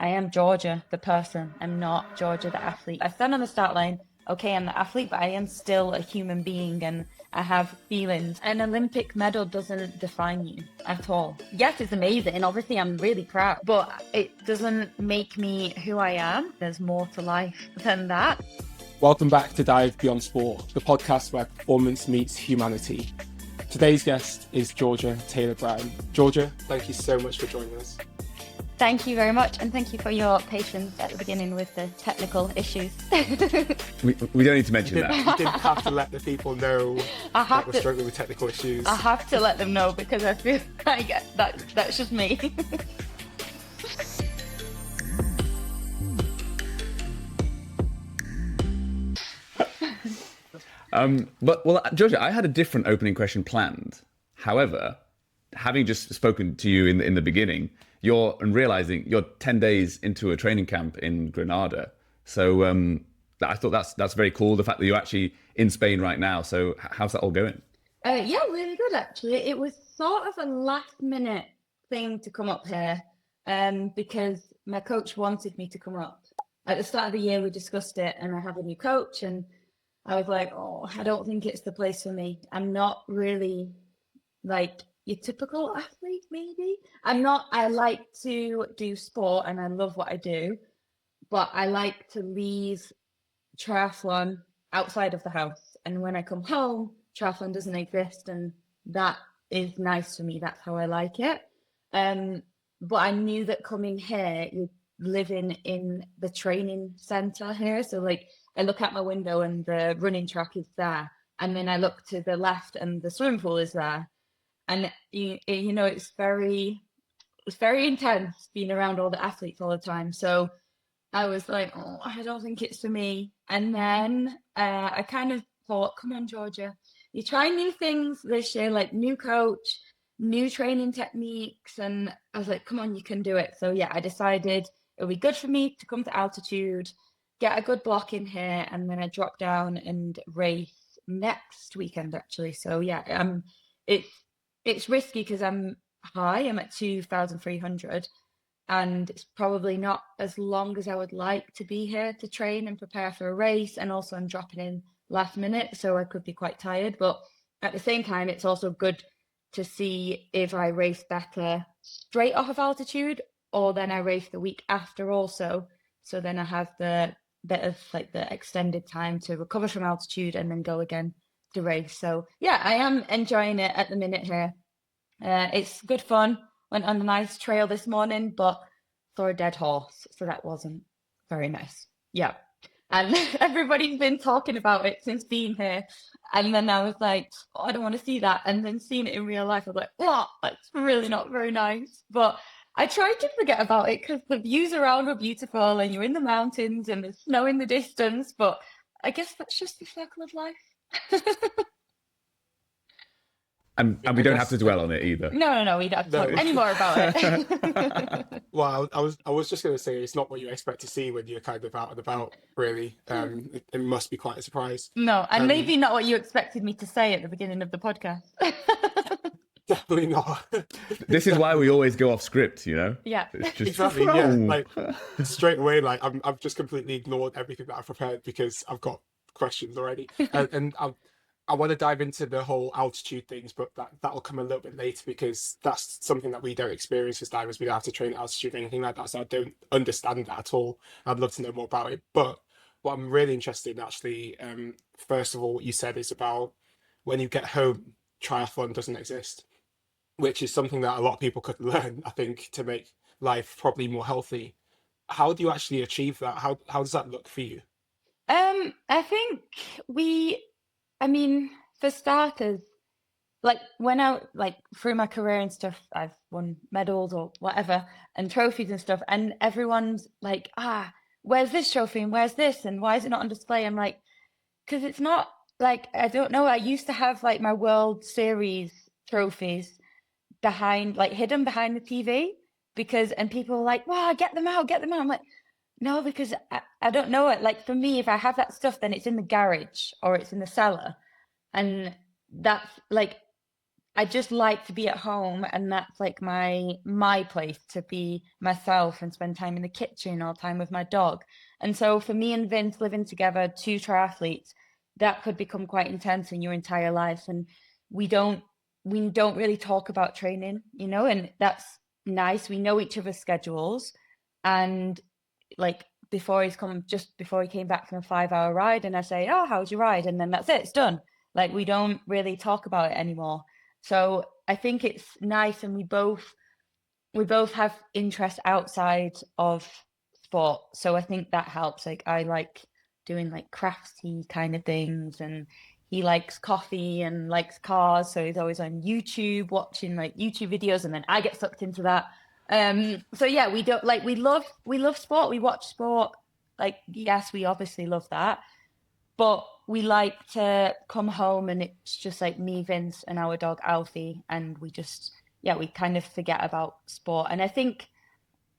I am Georgia, the person. I'm not Georgia, the athlete. I stand on the start line. Okay, I'm the athlete, but I am still a human being and I have feelings. An Olympic medal doesn't define you at all. Yes, it's amazing. Obviously, I'm really proud, but it doesn't make me who I am. There's more to life than that. Welcome back to Dive Beyond Sport, the podcast where performance meets humanity. Today's guest is Georgia Taylor-Brown. Georgia, thank you so much for joining us. Thank you very much, and thank you for your patience at the beginning with the technical issues. we don't need to mention that. You didn't have to let the people know that we're struggling with technical issues. I have to let them know because I feel like that's just me. Well, Georgia, I had a different opening question planned. However, having just spoken to you in the beginning, realizing you're 10 days into a training camp in Granada. So I thought that's very cool. The fact that you're actually in Spain right now. So how's that all going? Yeah, really good actually. It was sort of a last minute thing to come up here because my coach wanted me to come up. At the start of the year, we discussed it and I have a new coach and I was like, oh, I don't think it's the place for me. I'm not really like your typical athlete, maybe. I like to do sport and I love what I do, but I like to leave triathlon outside of the house. And when I come home, triathlon doesn't exist. And that is nice for me. That's how I like it. But I knew that coming here, you're living in the training center here. So like I look out my window and the running track is there. And then I look to the left and the swimming pool is there. And you know, it's very intense being around all the athletes all the time. So I was like, oh, I don't think it's for me. And then I kind of thought, come on, Georgia, you try new things this year, like new coach, new training techniques. And I was like, come on, you can do it. So yeah, I decided it would be good for me to come to altitude, get a good block in here, and then I drop down and race next weekend, actually. So yeah, it's risky because I'm high. I'm at 2,300 and it's probably not as long as I would like to be here to train and prepare for a race. And also I'm dropping in last minute, so I could be quite tired. But at the same time, it's also good to see if I race better straight off of altitude or then I race the week after also. So then I have the bit of like the extended time to recover from altitude and then go again to race. So yeah, I am enjoying it at the minute here. It's good fun. Went on a nice trail this morning, but saw a dead horse, so that wasn't very nice. Yeah, and everybody's been talking about it since being here, and then I was like, oh, I don't want to see that, and then seeing it in real life, I was like, oh, that's really not very nice. But I tried to forget about it because the views around were beautiful, and you're in the mountains, and there's snow in the distance. But I guess that's just the circle of life. And we don't have to dwell on it either. No, we don't talk any more about it. Well, I was just going to say it's not what you expect to see when you're kind of out and about, really. It must be quite a surprise. No, and maybe not what you expected me to say at the beginning of the podcast. Definitely not. This is why we always go off script, you know? Yeah. It's just, exactly, yeah. Like straight away, like I've just completely ignored everything that I've prepared because I've got questions already. and I want to dive into the whole altitude things, but that'll come a little bit later because that's something that we don't experience as divers. We don't have to train at altitude or anything like that, so I don't understand that at all. I'd love to know more about it. But what I'm really interested in, actually, first of all, what you said is about when you get home, triathlon doesn't exist, which is something that a lot of people could learn, I think, to make life probably more healthy. How do you actually achieve that? How does that look for you? I think for starters, like when I like through my career and stuff, I've won medals or whatever and trophies and stuff, and everyone's like, where's this trophy and where's this and why is it not on display? I'm like, because it's not like, I don't know. I used to have like my World Series trophies hidden behind the TV and people were like, wow, get them out. I'm like, no, because I don't know it. Like for me, if I have that stuff, then it's in the garage or it's in the cellar. And that's like, I just like to be at home, and that's like my place to be myself and spend time in the kitchen or time with my dog. And so for me and Vince living together, two triathletes, that could become quite intense in your entire life. And we don't we don't really talk about training, you know, and that's nice. We know each other's schedules, and like just before he came back from a 5 hour ride, and I say, "Oh, how's your ride?" And then that's it, it's done. Like we don't really talk about it anymore. So I think it's nice, and we both have interests outside of sport. So I think that helps. Like I like doing like crafty kind of things, and he likes coffee and likes cars. So he's always on YouTube watching like YouTube videos, and then I get sucked into that. So yeah, we don't like we love sport. We watch sport. Like yes, we obviously love that, but we like to come home and it's just like me, Vince, and our dog Alfie, and we kind of forget about sport. And I think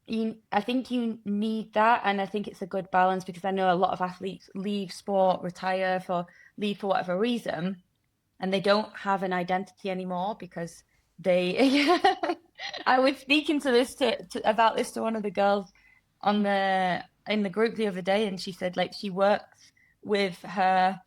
you need that, and I think it's a good balance, because I know a lot of athletes leave sport, leave for whatever reason, and they don't have an identity anymore because they. I was speaking about this to one of the girls in the group the other day, and she said like she works with her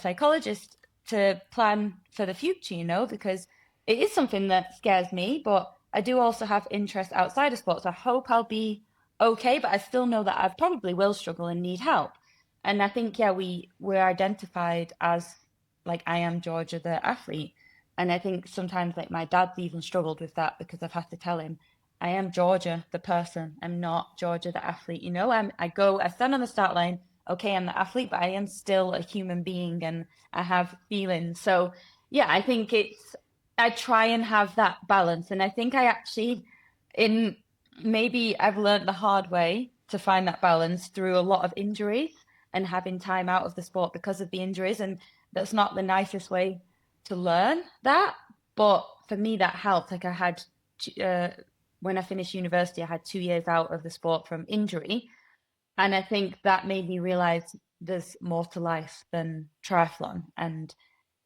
psychologist to plan for the future, you know, because it is something that scares me, but I do also have interests outside of sports. I hope I'll be okay, but I still know that I probably will struggle and need help. And I think, yeah, we're identified as like I am Georgia the athlete. And I think sometimes like my dad's even struggled with that, because I've had to tell him I am Georgia the person. I'm not Georgia the athlete. You know, I stand on the start line. Okay, I'm the athlete, but I am still a human being, and I have feelings. So yeah, I try and have that balance. And I think I actually, in maybe I've learned the hard way to find that balance through a lot of injuries and having time out of the sport because of the injuries. And that's not the nicest way to learn that. But for me, that helped. Like uh, when I finished university, I had 2 years out of the sport from injury. And I think that made me realize there's more to life than triathlon. And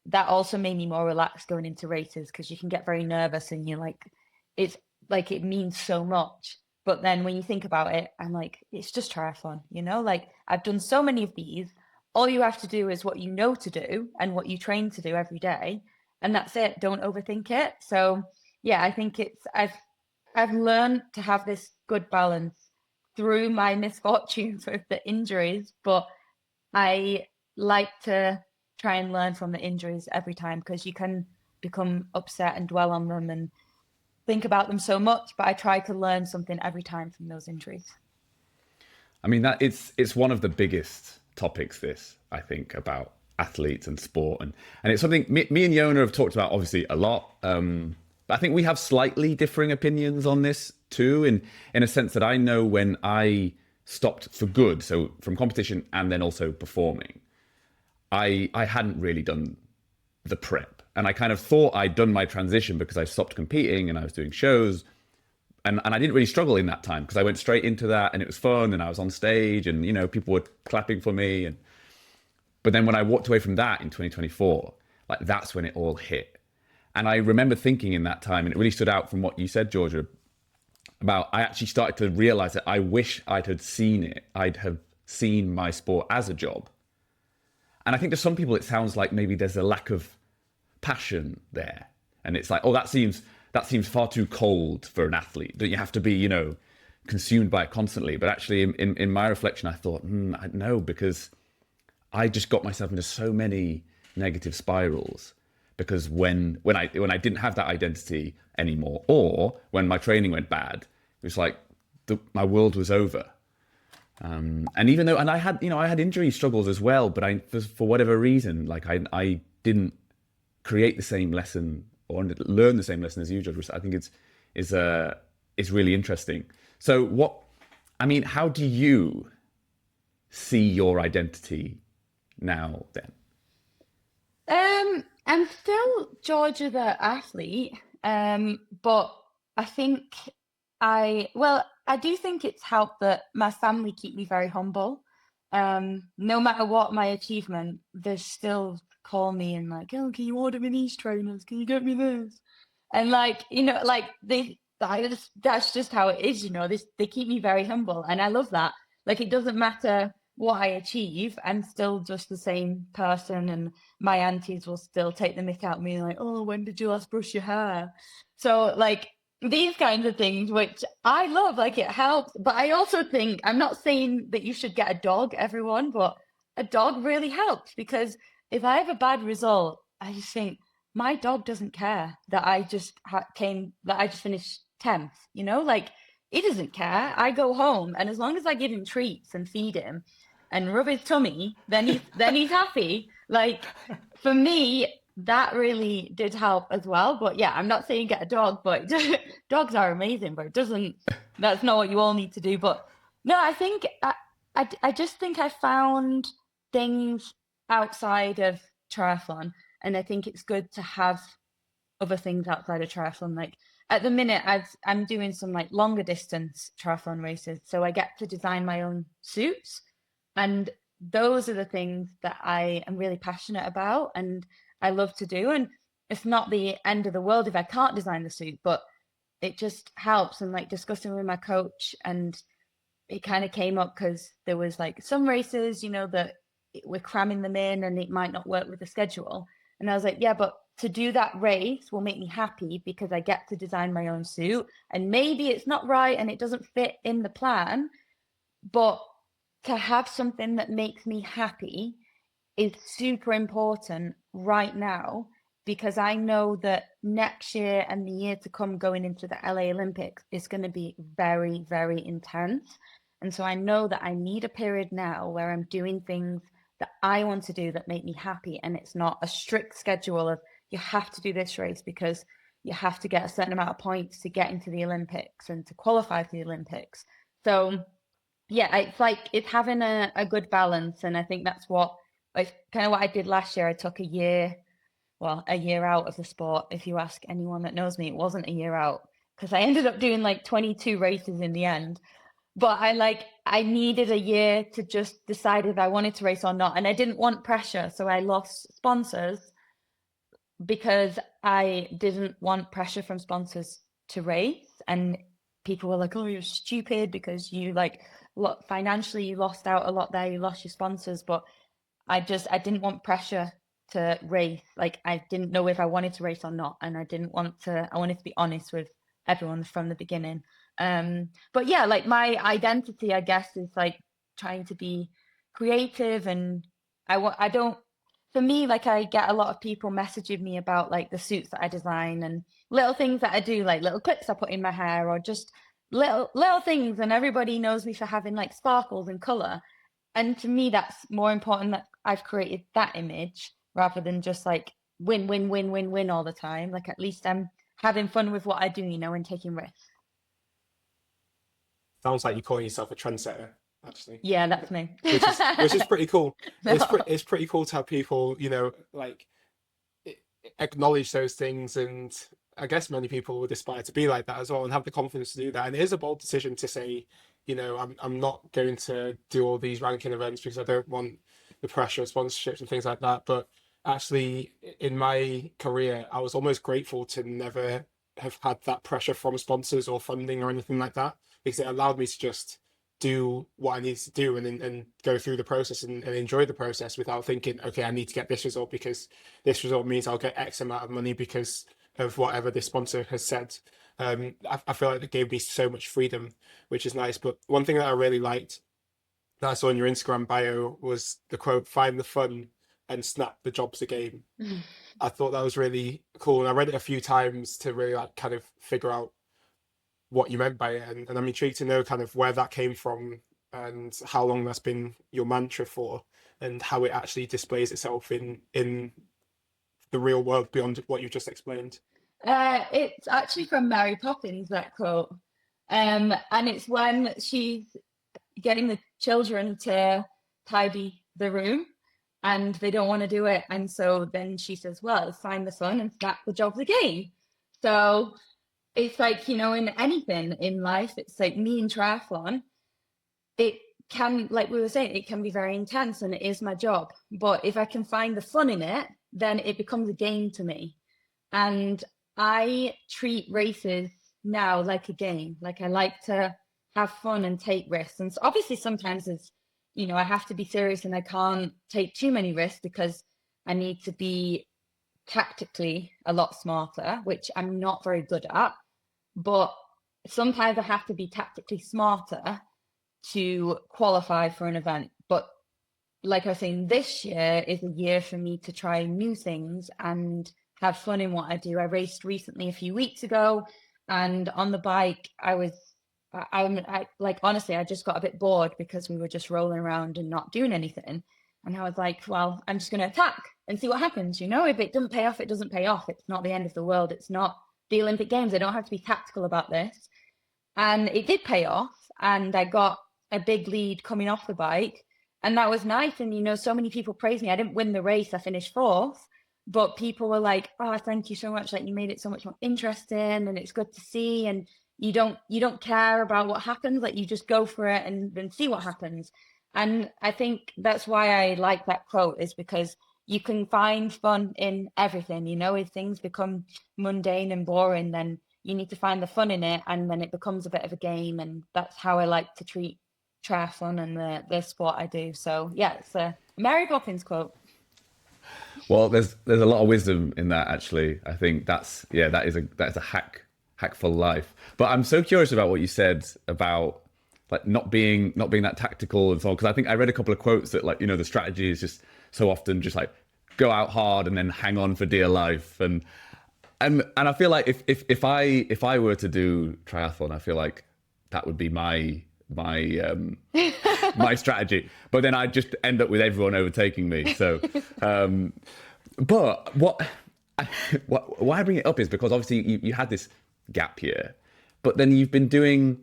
that also made me more relaxed going into races, because you can get very nervous and you're like, it's like it means so much. But then when you think about it, I'm like, it's just triathlon, you know, like I've done so many of these. All you have to do is what you know to do and what you train to do every day. And that's it. Don't overthink it. So yeah, I think I've learned to have this good balance through my misfortunes with the injuries, but I like to try and learn from the injuries every time, because you can become upset and dwell on them and think about them so much. But I try to learn something every time from those injuries. I mean, that it's one of the biggest topics, this, I think, about athletes and sport, and it's something me and Yona have talked about obviously a lot. But I think we have slightly differing opinions on this too, in a sense that I know when I stopped for good, so from competition and then also performing, I hadn't really done the prep, and I kind of thought I'd done my transition because I stopped competing and I was doing shows. And I didn't really struggle in that time because I went straight into that and it was fun and I was on stage and, you know, people were clapping for me. But then when I walked away from that in 2024, like that's when it all hit. And I remember thinking in that time, and it really stood out from what you said, Georgia, about I actually started to realize that I wish I'd had seen it. I'd have seen my sport as a job. And I think to some people, it sounds like maybe there's a lack of passion there. And it's like, oh, that seems far too cold for an athlete. Don't you have to be, you know, consumed by it constantly? But actually, in my reflection, I thought, no, because I just got myself into so many negative spirals. Because when I didn't have that identity anymore, or when my training went bad, it was like my world was over. And even though, and I had injury struggles as well, but for whatever reason, like I didn't create the same lesson or learn the same lesson as you, George, which I think is really interesting. So how do you see your identity now then? I'm still Georgia the athlete, but I think I do think it's helped that my family keep me very humble. No matter what my achievement, there's still call me and like, oh, can you order me these trainers? Can you get me this? And like, you know, like that's just how it is, you know. They keep me very humble, and I love that. Like, it doesn't matter what I achieve, I'm still just the same person, and my aunties will still take the mick out of me, like, oh, when did you last brush your hair? So like these kinds of things, which I love, like it helps. But I also think, I'm not saying that you should get a dog, everyone, but a dog really helps, because if I have a bad result, I just think my dog doesn't care that I just finished 10th, you know, like he doesn't care. I go home, and as long as I give him treats and feed him and rub his tummy, then he's happy. Like, for me, that really did help as well. But yeah, I'm not saying get a dog, but dogs are amazing, but that's not what you all need to do. But no, I think I just think I found things outside of triathlon, and I think it's good to have other things outside of triathlon. Like at the minute, I'm doing some like longer distance triathlon races, so I get to design my own suits, and those are the things that I am really passionate about and I love to do. And it's not the end of the world if I can't design the suit, but it just helps. And like discussing with my coach, and it kind of came up because there was like some races, you know, that we're cramming them in and it might not work with the schedule. And I was like, yeah, but to do that race will make me happy because I get to design my own suit. And maybe it's not right and it doesn't fit in the plan, but to have something that makes me happy is super important right now, because I know that next year and the year to come going into the LA Olympics is going to be very, very intense. And so I know that I need a period now where I'm doing things that I want to do that make me happy. And it's not a strict schedule of you have to do this race because you have to get a certain amount of points to get into the Olympics and to qualify for the Olympics. So yeah, it's like it's having a good balance. And I think that's what, like, kind of what I did last year. I took a year out of the sport. If you ask anyone that knows me, it wasn't a year out, because I ended up doing like 22 races in the end. But I needed a year to just decide if I wanted to race or not. And I didn't want pressure. So I lost sponsors because I didn't want pressure from sponsors to race. And people were like, oh, you're stupid because you financially you lost out a lot there. You lost your sponsors. But I didn't want pressure to race. Like, I didn't know if I wanted to race or not. And I wanted to be honest with everyone from the beginning. But yeah, like my identity, I guess, is like trying to be creative. And for me, like I get a lot of people messaging me about like the suits that I design and little things that I do, like little clips I put in my hair or just little things. And everybody knows me for having like sparkles and color. And to me, that's more important that I've created that image rather than just like win, win, win, win, win all the time. Like, at least I'm having fun with what I do, you know, and taking risks. Sounds like you're calling yourself a trendsetter, actually. Yeah, that's me. which is pretty cool. No. It's pretty cool to have people, you know, like acknowledge those things, and I guess many people would aspire to be like that as well and have the confidence to do that. And it is a bold decision to say, you know, I'm not going to do all these ranking events because I don't want the pressure of sponsorships and things like that. But actually, in my career, I was almost grateful to never have had that pressure from sponsors or funding or anything like that, because it allowed me to just do what I needed to do and go through the process and enjoy the process without thinking, okay, I need to get this result because this result means I'll get X amount of money because of whatever this sponsor has said. I feel like it gave me so much freedom, which is nice. But one thing that I really liked that I saw in your Instagram bio was the quote, "Find the fun and snap the job's a game." I thought that was really cool. And I read it a few times to really like kind of figure out what you meant by it. And I'm intrigued to know kind of where that came from and how long that's been your mantra for and how it actually displays itself in the real world beyond what you just explained. It's actually from Mary Poppins, that quote. And it's when she's getting the children to tidy the room and they don't want to do it. And so then she says, well, find the fun and snap the job's a game. So it's like, you know, in anything in life, it's like me in triathlon, it can, like we were saying, it can be very intense and it is my job. But if I can find the fun in it, then it becomes a game to me. And I treat races now like a game. Like I like to have fun and take risks. And so obviously sometimes it's, you know, I have to be serious and I can't take too many risks because I need to be tactically a lot smarter, which I'm not very good at. But sometimes I have to be tactically smarter to qualify for an event. But like I was saying, this year is a year for me to try new things and have fun in what I do. I raced recently a few weeks ago, and on the bike, I like, honestly, I just got a bit bored because we were just rolling around and not doing anything. And I was like, well, I'm just going to attack and see what happens. You know, if it doesn't pay off, it doesn't pay off. It's not the end of the world. It's not the Olympic Games. I don't have to be tactical about this. And it did pay off. And I got a big lead coming off the bike. And that was nice. And, you know, so many people praised me. I didn't win the race. I finished fourth. But people were like, oh, thank you so much. Like, you made it so much more interesting and it's good to see. And you don't care about what happens. Like, you just go for it and then see what happens. And I think that's why I like that quote, is because you can find fun in everything. You know, if things become mundane and boring, then you need to find the fun in it, and then it becomes a bit of a game. And that's how I like to treat triathlon and the sport I do. So yeah, it's a Mary Poppins quote. Well, there's a lot of wisdom in that, actually. I think that is a hack for life. But I'm so curious about what you said about like not being that tactical and so on, because I think I read a couple of quotes that, like, you know, the strategy is just so often just like go out hard and then hang on for dear life. And I feel like if I were to do triathlon, I feel like that would be my strategy. But then I'd just end up with everyone overtaking me. So, but why I bring it up is because obviously you had this gap here, but then you've been doing.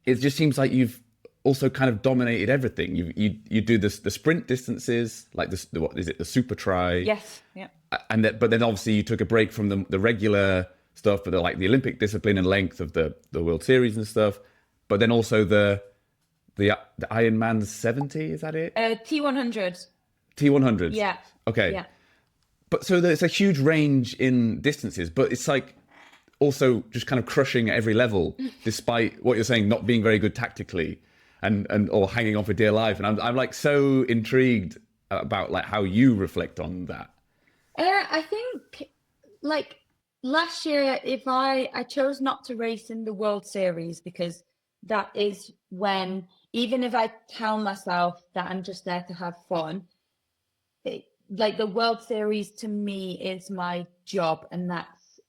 It just seems like you've also kind of dominated everything. You do the sprint distances, like what is it, the super tri? Yes, yeah. But then obviously you took a break from the regular stuff, but like the Olympic discipline and length of the World Series and stuff. But then also the Ironman 70, is that it? T100. T100. Yeah. Okay. Yeah. But so there's a huge range in distances, but it's like also just kind of crushing at every level, despite what you're saying, not being very good tactically and or hanging on for dear life. And I'm like so intrigued about like how you reflect on that. I think like last year, if I chose not to race in the World Series because that is when, even if I tell myself that I'm just there to have fun, like the World Series to me is my job, and that's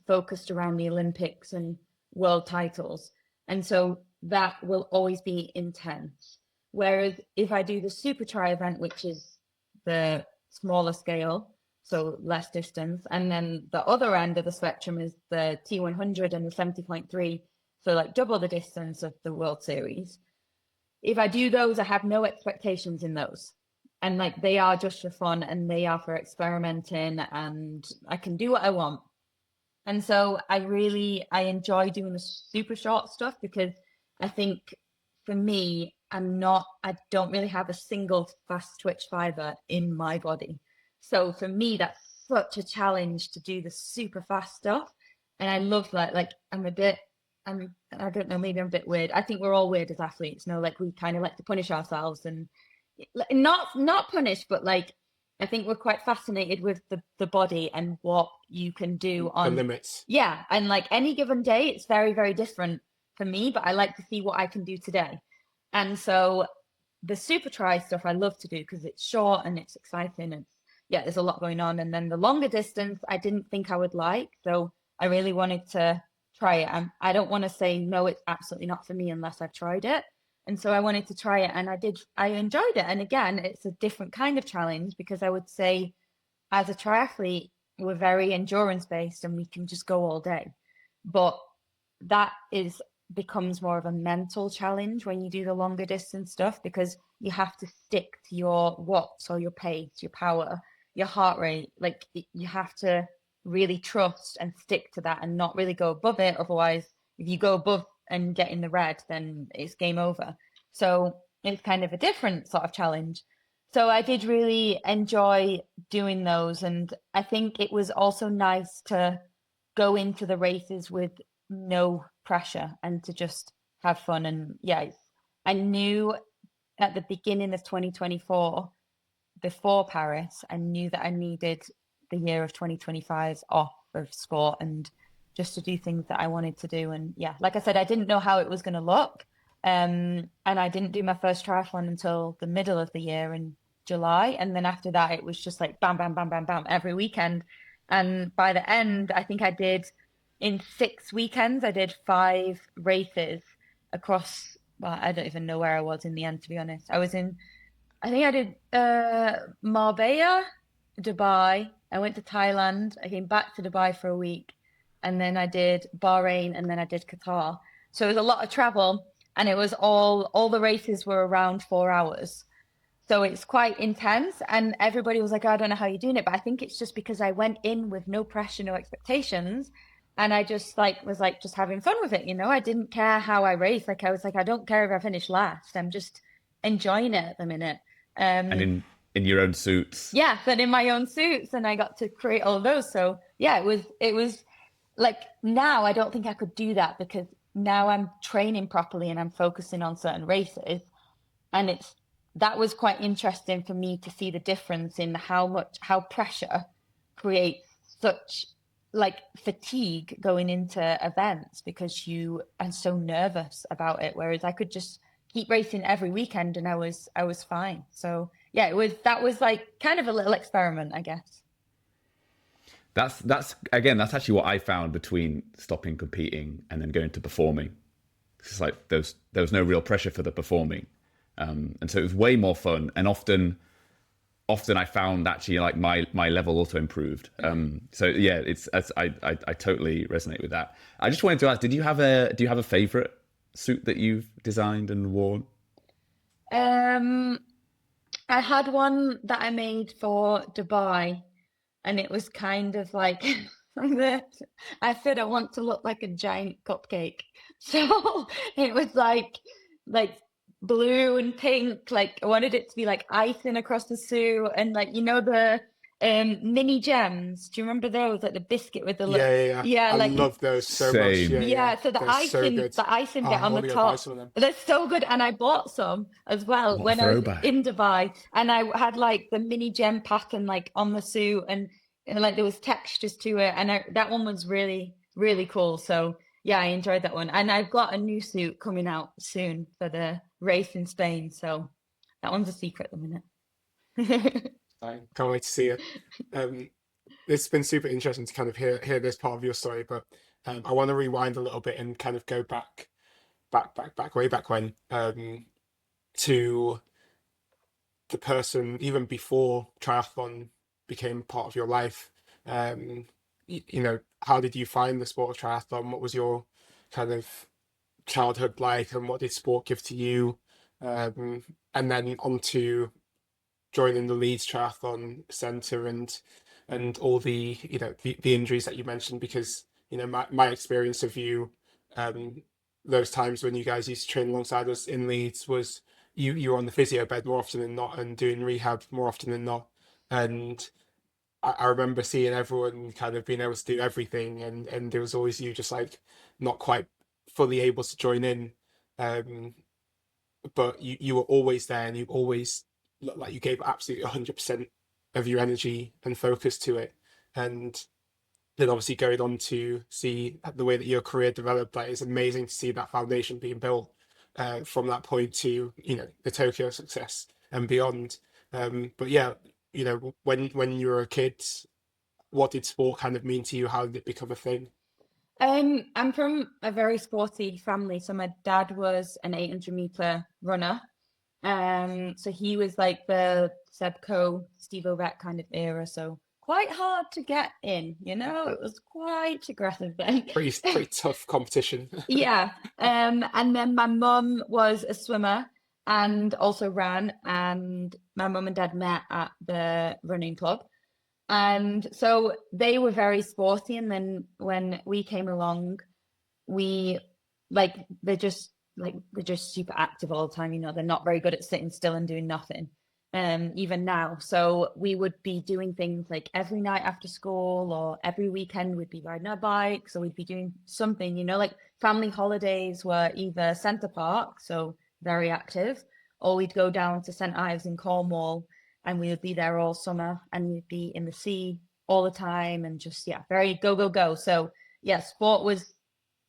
focused around the Olympics and world titles. And so that will always be intense. Whereas if I do the super tri event, which is the smaller scale, so less distance, and then the other end of the spectrum is the T100 and the 70.3, so like double the distance of the World Series. If I do those, I have no expectations in those. And like they are just for fun and they are for experimenting, and I can do what I want. And so I enjoy doing the super short stuff because I think for me, I don't really have a single fast twitch fiber in my body. So for me, that's such a challenge to do the super fast stuff. And I love that. Like I don't know, maybe I'm a bit weird. I think we're all weird as athletes, you know, like we kind of like to punish ourselves, and not punish, but like, I think we're quite fascinated with the body and what you can do on the limits. Yeah. And like any given day, it's very, very different for me, but I like to see what I can do today. And so the super tri stuff I love to do because it's short and it's exciting, and yeah, there's a lot going on. And then the longer distance, I didn't think I would like. So I really wanted to try it. I don't want to say, no, it's absolutely not for me unless I've tried it. And so I wanted to try it, and I enjoyed it. And again, it's a different kind of challenge because I would say as a triathlete, we're very endurance based and we can just go all day. But that becomes more of a mental challenge when you do the longer distance stuff, because you have to stick to your watts or your pace, your power, your heart rate. Like you have to really trust and stick to that and not really go above it. Otherwise, if you go above and get in the red, then it's game over. So it's kind of a different sort of challenge. So I did really enjoy doing those. And I think it was also nice to go into the races with no pressure and to just have fun. And yeah, I knew at the beginning of 2024, before Paris, I knew that I needed the year of 2025 off of sport and just to do things that I wanted to do. And yeah, like I said, I didn't know how it was going to look. And I didn't do my first triathlon until the middle of the year in July. And then after that, it was just like bam, bam, bam, bam, bam every weekend. And by the end, I think I did, in 6 weekends, I did 5 races across, well, I don't even know where I was in the end, to be honest. I think I did Marbella, Dubai. I went to Thailand. I came back to Dubai for a week. And then I did Bahrain, and then I did Qatar. So it was a lot of travel, and it was all the races were around 4 hours. So it's quite intense, and everybody was like, oh, I don't know how you're doing it, but I think it's just because I went in with no pressure, no expectations, and I just was just having fun with it, I didn't care how I raced. Like I was like, I don't care if I finish last. I'm just enjoying it at the minute. And in your own suits. Yeah, but in my own suits, and I got to create all of those. So yeah, it was like, now I don't think I could do that because now I'm training properly and I'm focusing on certain races, and that was quite interesting for me to see the difference in how pressure creates such like fatigue going into events because you are so nervous about it, whereas I could just keep racing every weekend and I was fine. So yeah, that was like kind of a little experiment, I guess. That's actually what I found between stopping competing and then going to performing. It's like there was no real pressure for the performing, and so it was way more fun. And often I found actually like my level also improved. So yeah, I totally resonate with that. I just wanted to ask, do you have a favorite suit that you've designed and worn? I had one that I made for Dubai, and it was kind of like I said I want to look like a giant cupcake. So it was like blue and pink. Like I wanted it to be like icing across the suit, and like the mini gems. Do you remember those? Like the biscuit with the yeah. I like love those so Same. much. yeah. So the They're icing, so good. the icing bit I on the wanna go buy top. some of them. They're so good, and I bought some as well What a when I was throwback. in Dubai, and I had like the mini gem pattern like on the suit, and like there was textures to it, and that one was really really cool. So yeah, I enjoyed that one, and I've got a new suit coming out soon for the race in Spain. So that one's a secret at the minute. I can't wait to see it. It's been super interesting to kind of hear this part of your story, but I want to rewind a little bit and kind of go back way back when, to the person even before triathlon became part of your life. How did you find the sport of triathlon? What was your kind of childhood like, and what did sport give to you? And then on to joining the Leeds Triathlon Centre and all the the injuries that you mentioned, because my experience of you, those times when you guys used to train alongside us in Leeds, was you were on the physio bed more often than not and doing rehab more often than not. And I remember seeing everyone kind of being able to do everything, and there was always you just like not quite fully able to join in. But you were always there, and you always looked like you gave absolutely 100% of your energy and focus to it. And then obviously going on to see the way that your career developed, that is amazing to see that foundation being built from that point to the Tokyo success and beyond. But yeah, when you were a kid, what did sport kind of mean to you? How did it become a thing? I'm from a very sporty family. So my dad was an 800-meter runner. So he was like the Sebco, Steve Ovett kind of era. So quite hard to get in, it was quite aggressive then. Pretty tough competition. Yeah. And then my mum was a swimmer and also ran, and my mum and dad met at the running club. And so they were very sporty. And then when we came along, they just like they're just super active all the time. You know, they're not very good at sitting still and doing nothing. Even now. So we would be doing things like every night after school or every weekend we'd be riding our bikes, or we'd be doing something, you know, like family holidays were either Centre Park, so very active, or we'd go down to St Ives in Cornwall and we would be there all summer and we'd be in the sea all the time and just, yeah, very go, go, go. So yeah, sport was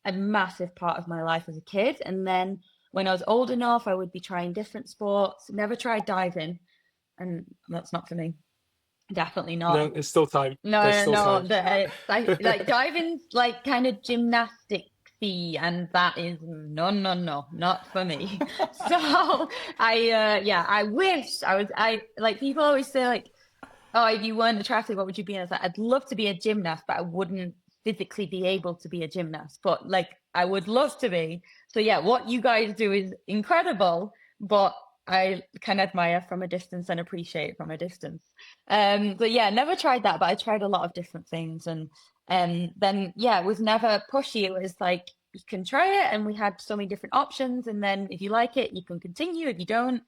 a massive part of my life as a kid. And then when I was old enough, I would be trying different sports. Never tried diving, and that's not for me. Definitely not. No, there's still time. No, There's still no, time. like diving's like kind of gymnasticsy, and that is no, not for me. So I wish I like people always say like, oh, if you weren't a triathlete, what would you be? And I was like, I'd love to be a gymnast, but I wouldn't physically be able to be a gymnast. But like, I would love to be. So yeah, what you guys do is incredible, but I can admire from a distance and appreciate from a distance. But yeah, never tried that, but I tried a lot of different things. And then yeah, it was never pushy. It was like, you can try it, and we had so many different options. And then if you like it, you can continue. If you don't,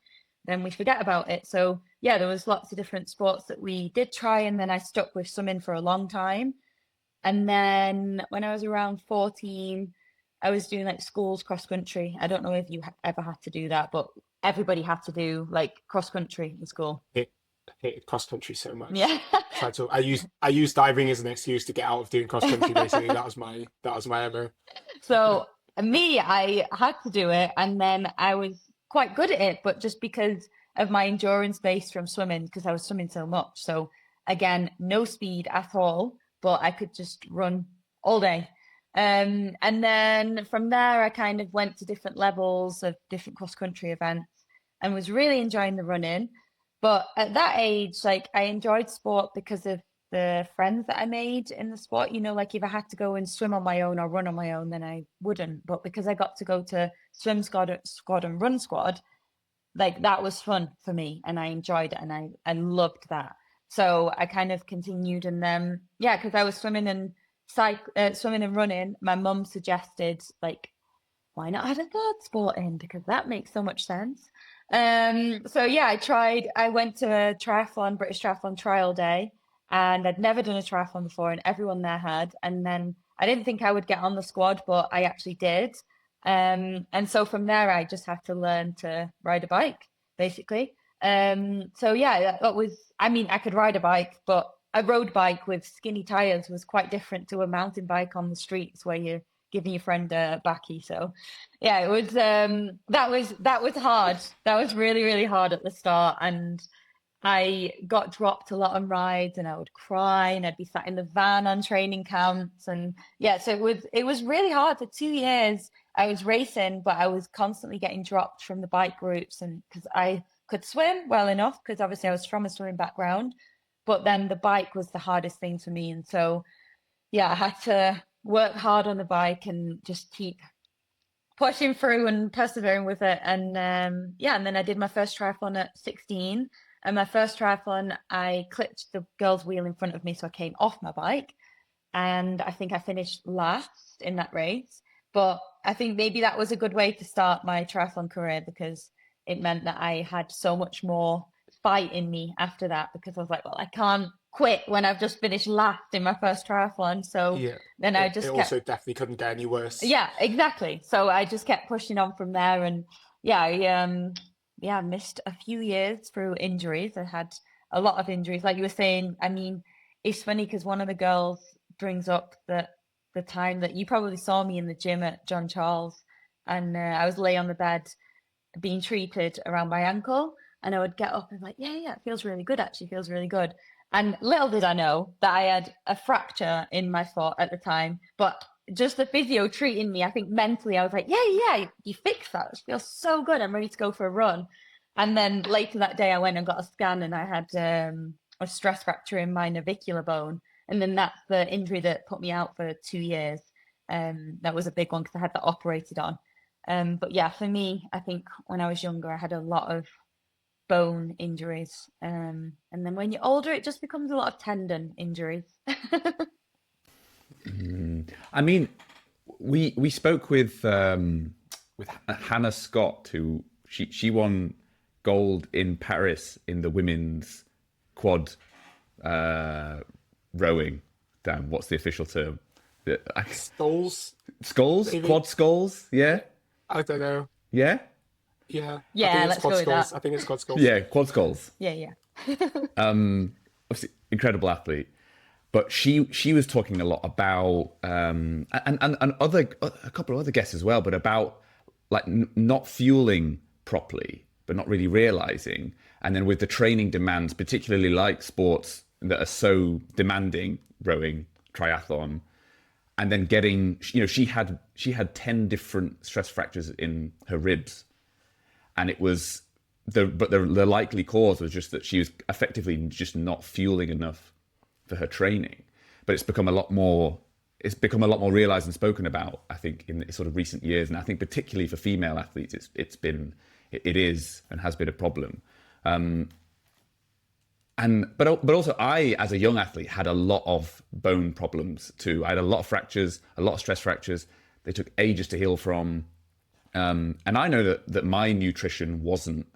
then we forget about it. So yeah, there was lots of different sports that we did try, and then I stuck with swimming for a long time. And then when I was around 14, I was doing like schools cross country. I don't know if you ever had to do that, but everybody had to do like cross country in school. I hated cross country so much. Yeah. I used diving as an excuse to get out of doing cross country. Basically, that was my MO. So me, I had to do it, and then I was quite good at it, but just because of my endurance base from swimming, because I was swimming so much. So again, no speed at all, but I could just run all day. And then from there, I kind of went to different levels of different cross country events and was really enjoying the running. But at that age, like I enjoyed sport because of the friends that I made in the sport. You know, like if I had to go and swim on my own or run on my own, then I wouldn't. But because I got to go to swim squad and run squad, like that was fun for me, and I enjoyed it, and I loved that. So I kind of continued, and then yeah, because I was swimming and swimming and running, my mum suggested like, why not add a third sport in, because that makes so much sense. So yeah, I went to a triathlon, British Triathlon trial day, and I'd never done a triathlon before, and everyone there had. And then I didn't think I would get on the squad, but I actually did. And so from there, I just had to learn to ride a bike, basically. So yeah, that was, I mean, I could ride a bike, but a road bike with skinny tires was quite different to a mountain bike on the streets where you're giving your friend a backy. So yeah, it was that was hard. That was really, really hard at the start. And I got dropped a lot on rides, and I would cry, and I'd be sat in the van on training camps. And yeah, so it was really hard for 2 years. I was racing, but I was constantly getting dropped from the bike groups, and because I could swim well enough, because obviously I was from a swimming background, but then the bike was the hardest thing for me. And so yeah, I had to work hard on the bike and just keep pushing through and persevering with it. And yeah, and then I did my first triathlon at 16. And my first triathlon, I clipped the girl's wheel in front of me, so I came off my bike. And I think I finished last in that race. But I think maybe that was a good way to start my triathlon career, because it meant that I had so much more fight in me after that, because I was like, well, I can't quit when I've just finished last in my first triathlon. So Yeah, then I just kept... also definitely couldn't get any worse. Yeah, exactly. So I just kept pushing on from there. And yeah, I missed a few years through injuries. I had a lot of injuries. Like you were saying, I mean, it's funny because one of the girls brings up that the time that you probably saw me in the gym at John Charles, and I was lay on the bed being treated around my ankle, and I would get up and be like, yeah, it feels really good, actually feels really good. And little did I know that I had a fracture in my foot at the time, but just the physio treating me, I think mentally I was like, yeah, you fixed that. It feels so good. I'm ready to go for a run. And then later that day I went and got a scan, and I had a stress fracture in my navicular bone. And then that's the injury that put me out for 2 years. That was a big one because I had that operated on. But yeah, for me, I think when I was younger, I had a lot of bone injuries. And then when you're older, it just becomes a lot of tendon injuries. I mean, we spoke with with Hannah Scott, who she won gold in Paris in the women's quad rowing. Damn, what's the official term? Skulls? Skulls? Maybe. Quad skulls? Yeah? I don't know. Yeah? Yeah. Yeah, I think it's let's quad go with skulls. that. I think it's quad skulls. Yeah, quad skulls. Yeah. Obviously, incredible athlete. But she was talking a lot about and other a couple of other guests as well, but about like not fueling properly, but not really realizing, and then with the training demands, particularly like sports that are so demanding, rowing, triathlon, and then getting, you know, she had 10 different stress fractures in her ribs, and it was the likely cause was just that she was effectively just not fueling enough for her training. But it's become a lot more realized and spoken about, I think, in sort of recent years, and I think particularly for female athletes it is and has been a problem. But also I, as a young athlete, had a lot of bone problems too. I had a lot of fractures, a lot of stress fractures. They took ages to heal from. And I know that my nutrition wasn't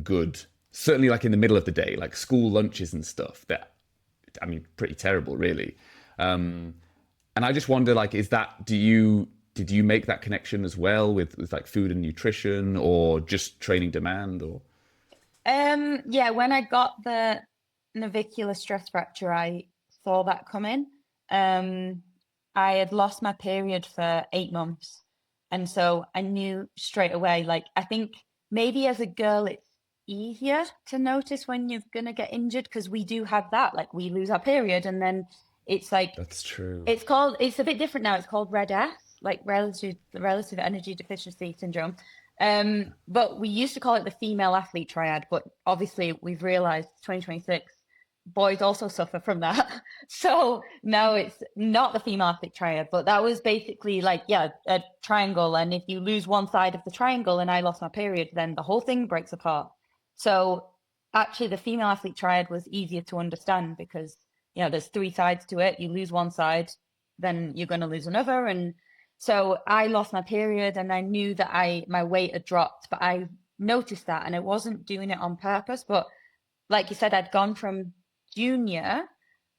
good. Certainly like in the middle of the day, like school lunches and stuff, pretty terrible really. And I just wonder, like, did you make that connection as well with like food and nutrition, or just training demand, or? Yeah, when I got the navicular stress fracture, I saw that coming. I had lost my period for 8 months. And so I knew straight away, like, I think maybe as a girl, it's easier to notice when you're going to get injured, because we do have that, like, we lose our period and then it's like, That's true. it's a bit different now. It's called RED-S, like relative energy deficiency syndrome. But we used to call it the female athlete triad, but obviously we've realized 2026 boys also suffer from that. So now it's not the female athlete triad, but that was basically like, yeah, a triangle. And if you lose one side of the triangle and I lost my period, then the whole thing breaks apart. So actually the female athlete triad was easier to understand because, you know, there's 3 sides to it. You lose one side, then you're going to lose another. And so I lost my period and I knew that my weight had dropped, but I noticed that and I wasn't doing it on purpose. But like you said, I'd gone from junior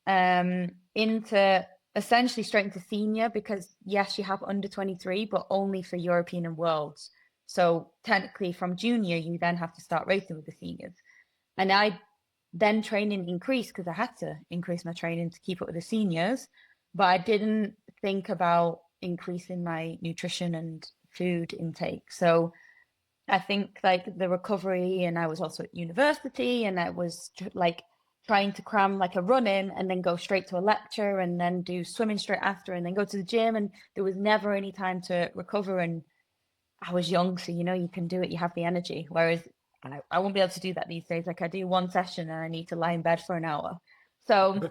into essentially straight into senior, because yes, you have under 23, but only for European and Worlds. So technically from junior, you then have to start racing with the seniors. And I then training increased because I had to increase my training to keep up with the seniors, but I didn't think about increasing my nutrition and food intake. So I think like the recovery, and I was also at university and I was like trying to cram like a run in and then go straight to a lecture and then do swimming straight after and then go to the gym, and there was never any time to recover. And I was young, so you know, you can do it, you have the energy. Whereas I won't be able to do that these days. Like I do one session and I need to lie in bed for an hour. So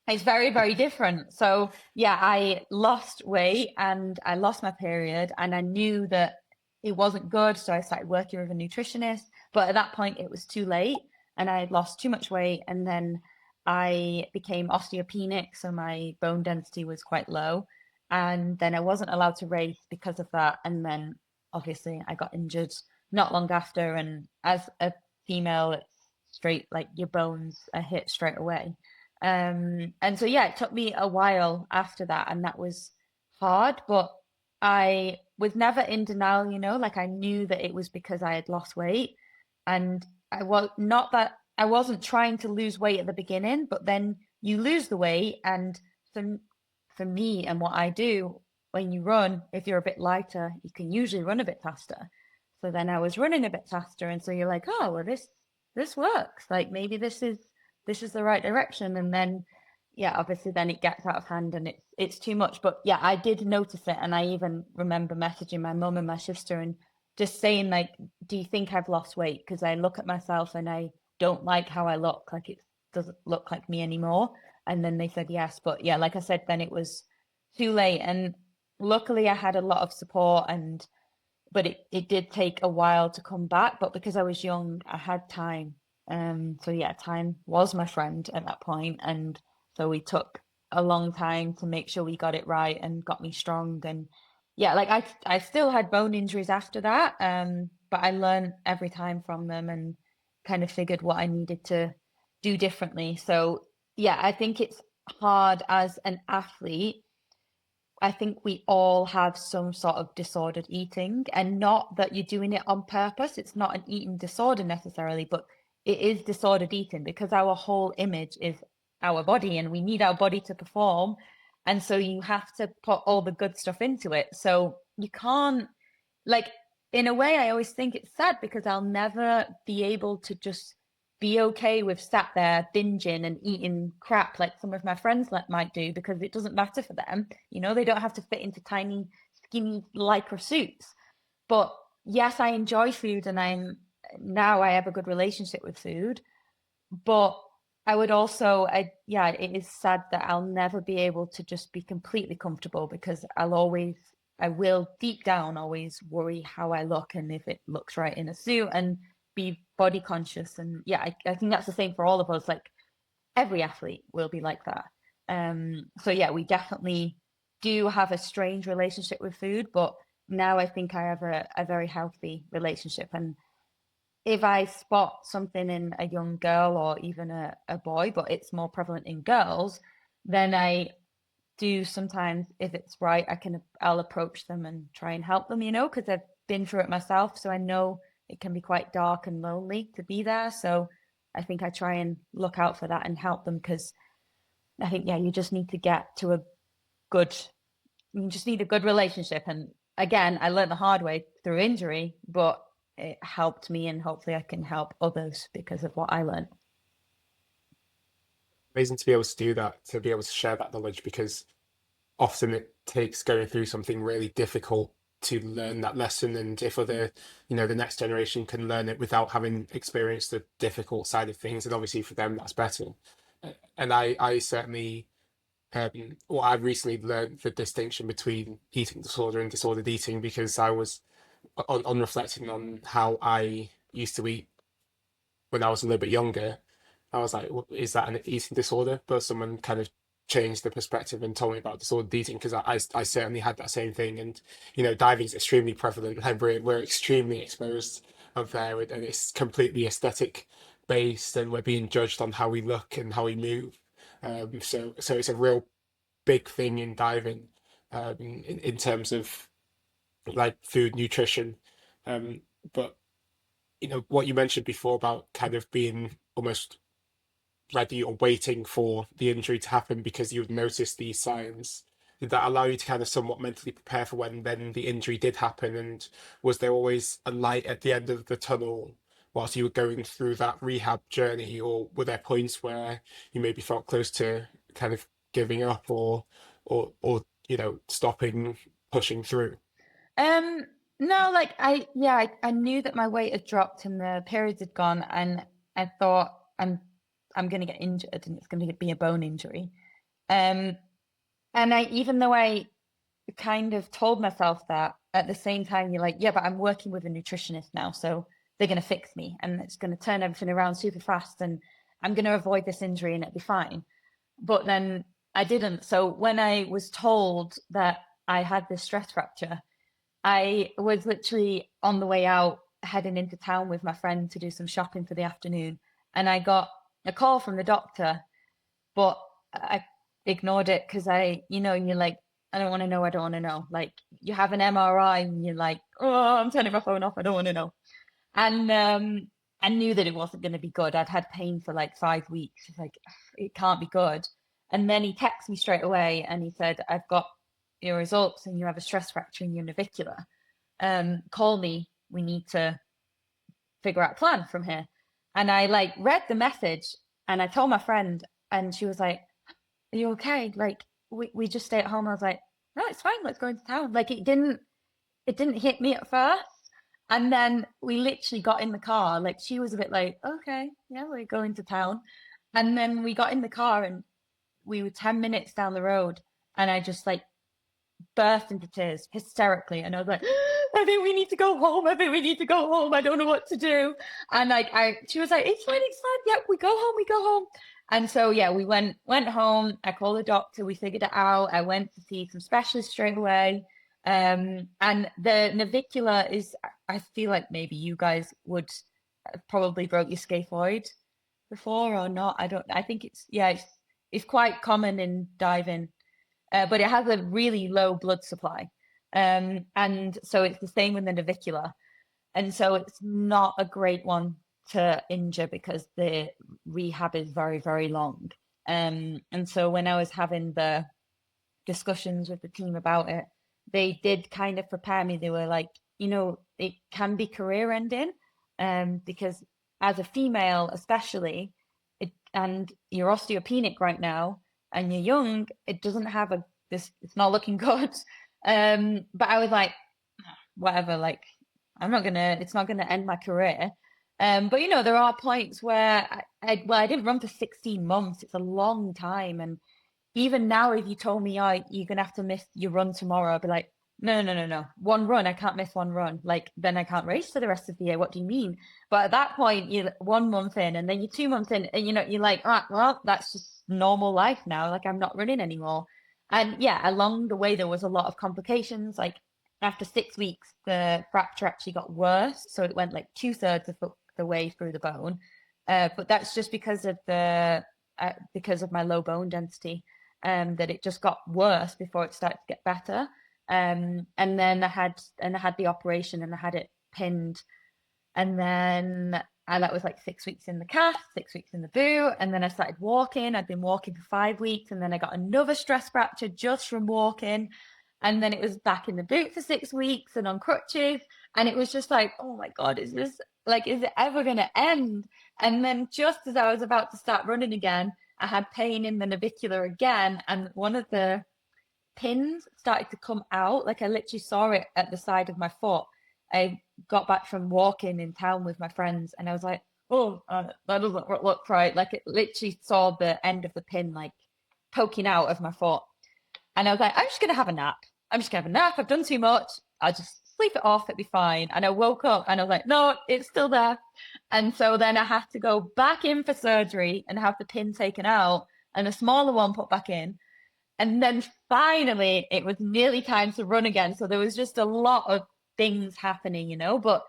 it's very, very different. So yeah, I lost weight and I lost my period and I knew that it wasn't good. So I started working with a nutritionist, but at that point it was too late and I had lost too much weight. And then I became osteopenic. So my bone density was quite low. And then I wasn't allowed to race because of that. And then obviously I got injured not long after. And as a female, it's straight, like your bones are hit straight away. And so, yeah, it took me a while after that. And that was hard, but I was never in denial, you know, like I knew that it was because I had lost weight. And I was not that I wasn't trying to lose weight at the beginning, but then you lose the weight. And for me and what I do, when you run, if you're a bit lighter, you can usually run a bit faster. So then I was running a bit faster. And so you're like, oh, well, this works. Like maybe this is the right direction. And then, yeah, obviously then it gets out of hand and it's too much. But yeah, I did notice it. And I even remember messaging my mum and my sister and just saying, like, do you think I've lost weight? Because I look at myself and I don't like how I look. Like it doesn't look like me anymore. And then they said yes. But yeah, like I said, then it was too late. And luckily I had a lot of support, but it did take a while to come back. But because I was young, I had time. So yeah, time was my friend at that point. And so we took a long time to make sure we got it right and got me strong. And yeah, like I still had bone injuries after that, but I learned every time from them and kind of figured what I needed to do differently. So yeah, I think it's hard as an athlete. I think we all have some sort of disordered eating, and not that you're doing it on purpose. It's not an eating disorder necessarily, but it is disordered eating because our whole image is our body and we need our body to perform. And so you have to put all the good stuff into it. So you can't, like, in a way, I always think it's sad because I'll never be able to just be okay with sat there binging and eating crap like some of my friends might do, because it doesn't matter for them. You know, they don't have to fit into tiny, skinny lycra suits. But yes, I enjoy food and now I have a good relationship with food. But I would also, yeah, it is sad that I'll never be able to just be completely comfortable because I will deep down always worry how I look and if it looks right in a suit and be body conscious. And yeah, I think that's the same for all of us. Like every athlete will be like that. So yeah, we definitely do have a strange relationship with food, but now I think I have a very healthy relationship. And if I spot something in a young girl or even a boy, but it's more prevalent in girls, then I do sometimes, if it's right, I'll approach them and try and help them, you know, because I've been through it myself. So I know it can be quite dark and lonely to be there. So I think I try and look out for that and help them, because I think, yeah, you just need to get to you just need a good relationship. And again, I learned the hard way through injury, but it helped me and hopefully I can help others because of what I learned. Amazing to be able to do that, to be able to share that knowledge, because often it takes going through something really difficult to learn that lesson. And if other, the next generation can learn it without having experienced the difficult side of things, and obviously for them that's better. And I certainly, well, I've recently learned the distinction between eating disorder and disordered eating, because I was on reflecting on how I used to eat when I was a little bit younger. I was like, is that an eating disorder? But someone kind of changed the perspective and told me about disordered eating, because I certainly had that same thing. And diving is extremely prevalent, and we're extremely exposed up there, and it's completely aesthetic based, and we're being judged on how we look and how we move. So it's a real big thing in diving, in terms of like food, nutrition. But what you mentioned before about kind of being almost ready or waiting for the injury to happen because you've noticed these signs, did that allow you to kind of somewhat mentally prepare for when then the injury did happen? And was there always a light at the end of the tunnel whilst you were going through that rehab journey, or were there points where you maybe felt close to kind of giving up, or stopping pushing through? No, like I knew that my weight had dropped and the periods had gone, and I thought I'm gonna get injured and it's gonna be a bone injury. And even though I kind of told myself that, at the same time you're like, yeah, but I'm working with a nutritionist now, so they're gonna fix me and it's gonna turn everything around super fast and I'm gonna avoid this injury and it'll be fine. But then I didn't. So when I was told that I had this stress fracture, I was literally on the way out, heading into town with my friend to do some shopping for the afternoon. And I got a call from the doctor, but I ignored it because you're like, I don't want to know. I don't want to know. Like you have an MRI and you're like, oh, I'm turning my phone off. I don't want to know. And I knew that it wasn't going to be good. I'd had pain for like 5 weeks. It's like, it can't be good. And then he texted me straight away and he said, I've got your results and you have a stress fracture in your navicular. Call me. We need to figure out a plan from here. And I like read the message and I told my friend and she was like, are you okay? Like we just stay at home. I was like, no, it's fine. Let's go into town. Like it didn't hit me at first. And then we literally got in the car. Like she was a bit like, okay, yeah, we're going to town. And then we got in the car and we were 10 minutes down the road and I just like burst into tears hysterically. And I was like, I think we need to go home. I think we need to go home. I don't know what to do. And like, she was like, it's fine. Yeah, we go home. And so, yeah, we went home. I called the doctor. We figured it out. I went to see some specialists straight away. And the navicular is, I feel like maybe you guys would have probably broke your scaphoid before or not. I think it's quite common in diving, but it has a really low blood supply. And so it's the same with the navicular. And so it's not a great one to injure because the rehab is very, very long. And so when I was having the discussions with the team about it, they did kind of prepare me. They were like, it can be career ending, because as a female, especially, and you're osteopenic right now, and you're young, it doesn't have it's not looking good. But I was like, whatever, like, it's not gonna end my career. But there are points where I didn't run for 16 months. It's a long time, and even now, if you told me, oh, you're gonna have to miss your run tomorrow, I'd be like, no, no, no, no, no. One run, I can't miss one run. Like, then I can't race for the rest of the year. What do you mean? But at that point, you're 1 month in, and then you're 2 months in, and you're like, all right, well, that's just normal life now. Like, I'm not running anymore. And yeah, along the way, there was a lot of complications. Like, after 6 weeks, the fracture actually got worse. So it went like 2/3 of the way through the bone. But that's just because of my low bone density, that it just got worse before it started to get better. And then I had the operation, and I had it pinned. And then that was like 6 weeks in the cast, 6 weeks in the boot. And then I started walking. I'd been walking for 5 weeks. And then I got another stress fracture just from walking. And then it was back in the boot for 6 weeks and on crutches. And it was just like, oh my God, is it ever going to end? And then just as I was about to start running again, I had pain in the navicular again. And one of the pins started to come out. Like, I literally saw it at the side of my foot. I got back from walking in town with my friends, and I was like, oh, that doesn't look right. Like, it literally saw the end of the pin like poking out of my foot. And I was like, I'm just going to have a nap. I've done too much. I'll just sleep it off. It'll be fine. And I woke up and I was like, no, it's still there. And so then I had to go back in for surgery and have the pin taken out and a smaller one put back in. And then finally, it was nearly time to run again. So there was just a lot of things happening, but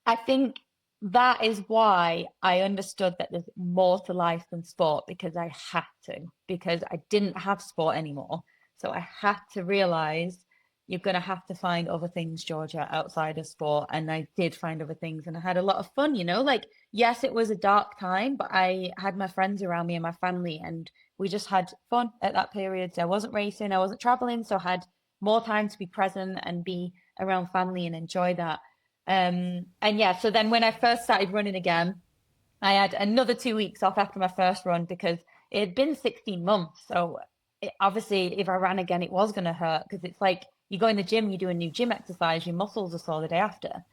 I think that is why I understood that there's more to life than sport, because I had to, because I didn't have sport anymore. So I had to realize you're going to have to find other things, Georgia, outside of sport. And I did find other things, and I had a lot of fun, like, yes, it was a dark time, but I had my friends around me and my family, and we just had fun at that period. So I wasn't racing, I wasn't traveling, so I had more time to be present and be around family and enjoy that. And yeah, so then when I first started running again, I had another 2 weeks off after my first run because it had been 16 months. So obviously, if I ran again, it was going to hurt, because it's like you go in the gym, you do a new gym exercise, your muscles are sore the day after.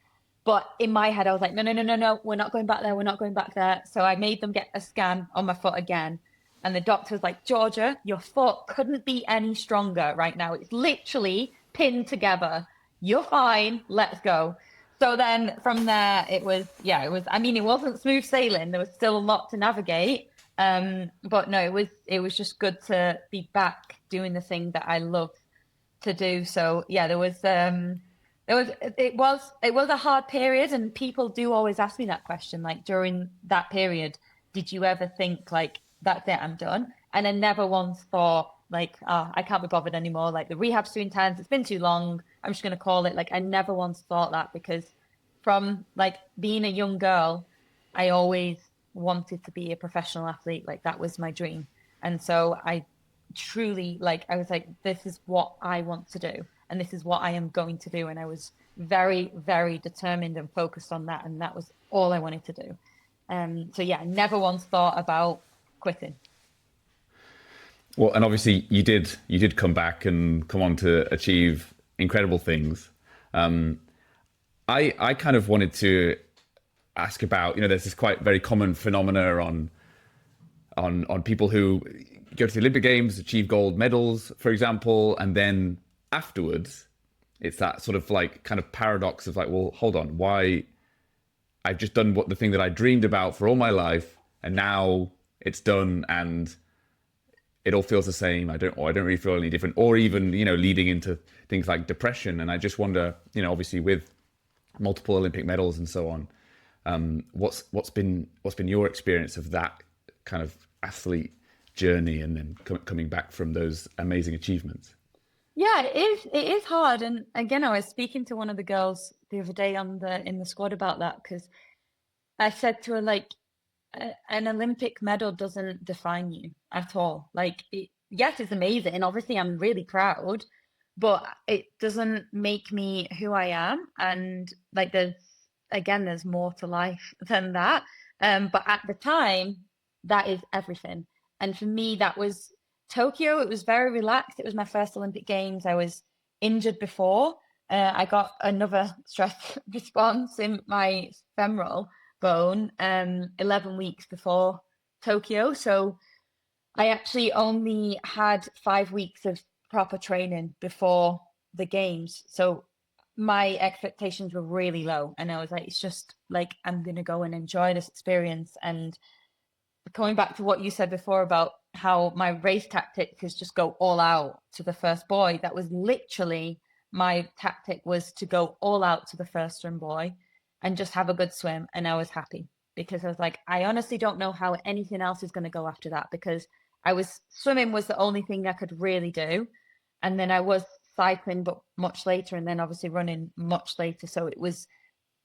But in my head, I was like, no, no, no, no, no, we're not going back there. We're not going back there. So I made them get a scan on my foot again. And the doctor was like, Georgia, your foot couldn't be any stronger right now. It's literally pinned together. You're fine. Let's go. So then from there, it was, I mean, it wasn't smooth sailing. There was still a lot to navigate. But no, it was just good to be back doing the thing that I love to do. So yeah, it was a hard period, and people do always ask me that question. Like, during that period, did you ever think like, that's it, I'm done? And I never once thought like, I can't be bothered anymore. Like, the rehab's too intense. It's been too long. I'm just going to call it. Like, I never once thought that, because from like being a young girl, I always wanted to be a professional athlete. Like, that was my dream. And so I truly, like, I was like, this is what I want to do, and this is what I am going to do. And I was very, very determined and focused on that. And that was all I wanted to do. So yeah, I never once thought about quitting. Well, and obviously you did come back and come on to achieve incredible things. I kind of wanted to ask about, there's this quite very common phenomena on people who go to the Olympic Games, achieve gold medals, for example, and then afterwards, it's that sort of like kind of paradox of like, well, hold on, why I've just done the thing that I dreamed about for all my life, and now it's done, and it all feels the same. I don't really feel any different, or even, leading into things like depression. And I just wonder, obviously with multiple Olympic medals and so on, what's been your experience of that kind of athlete journey, and then coming back from those amazing achievements? Yeah, it is hard. And again, I was speaking to one of the girls the other day in the squad about that, because I said to her, like, an Olympic medal doesn't define you at all. Like, yes, it's amazing. Obviously, I'm really proud, but it doesn't make me who I am. And like, there's more to life than that. But at the time, that is everything. And for me, that was Tokyo. It was very relaxed. It was my first Olympic Games. I was injured before. I got another stress response in my femoral bone 11 weeks before Tokyo. So I actually only had 5 weeks of proper training before the games. So my expectations were really low. And I was like, it's just like, I'm going to go and enjoy this experience. And going back to what you said before about how my race tactic is just go all out to the first buoy, that was literally my tactic, was to go all out to the first swim buoy and just have a good swim. And I was happy, because I was like, I honestly don't know how anything else is going to go after that, because swimming was the only thing I could really do. And then I was cycling, but much later, and then obviously running much later. So it was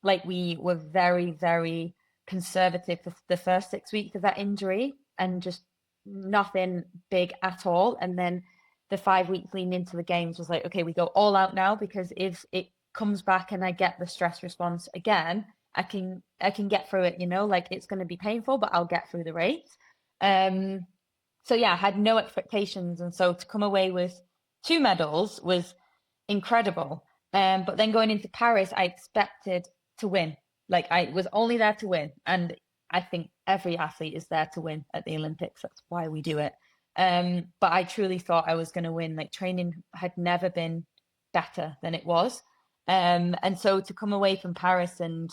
like, we were very, very conservative for the first 6 weeks of that injury, and just nothing big at all. And then the 5 weeks leading into the games was like, okay, we go all out now, because if it comes back and I get the stress response again, I can get through it, like, it's going to be painful, but I'll get through the race. So yeah, I had no expectations. And so to come away with 2 medals was incredible. But then going into Paris, I expected to win. Like, I was only there to win. And I think every athlete is there to win at the Olympics. That's why we do it. But I truly thought I was going to win. Like, training had never been better than it was. And so to come away from Paris and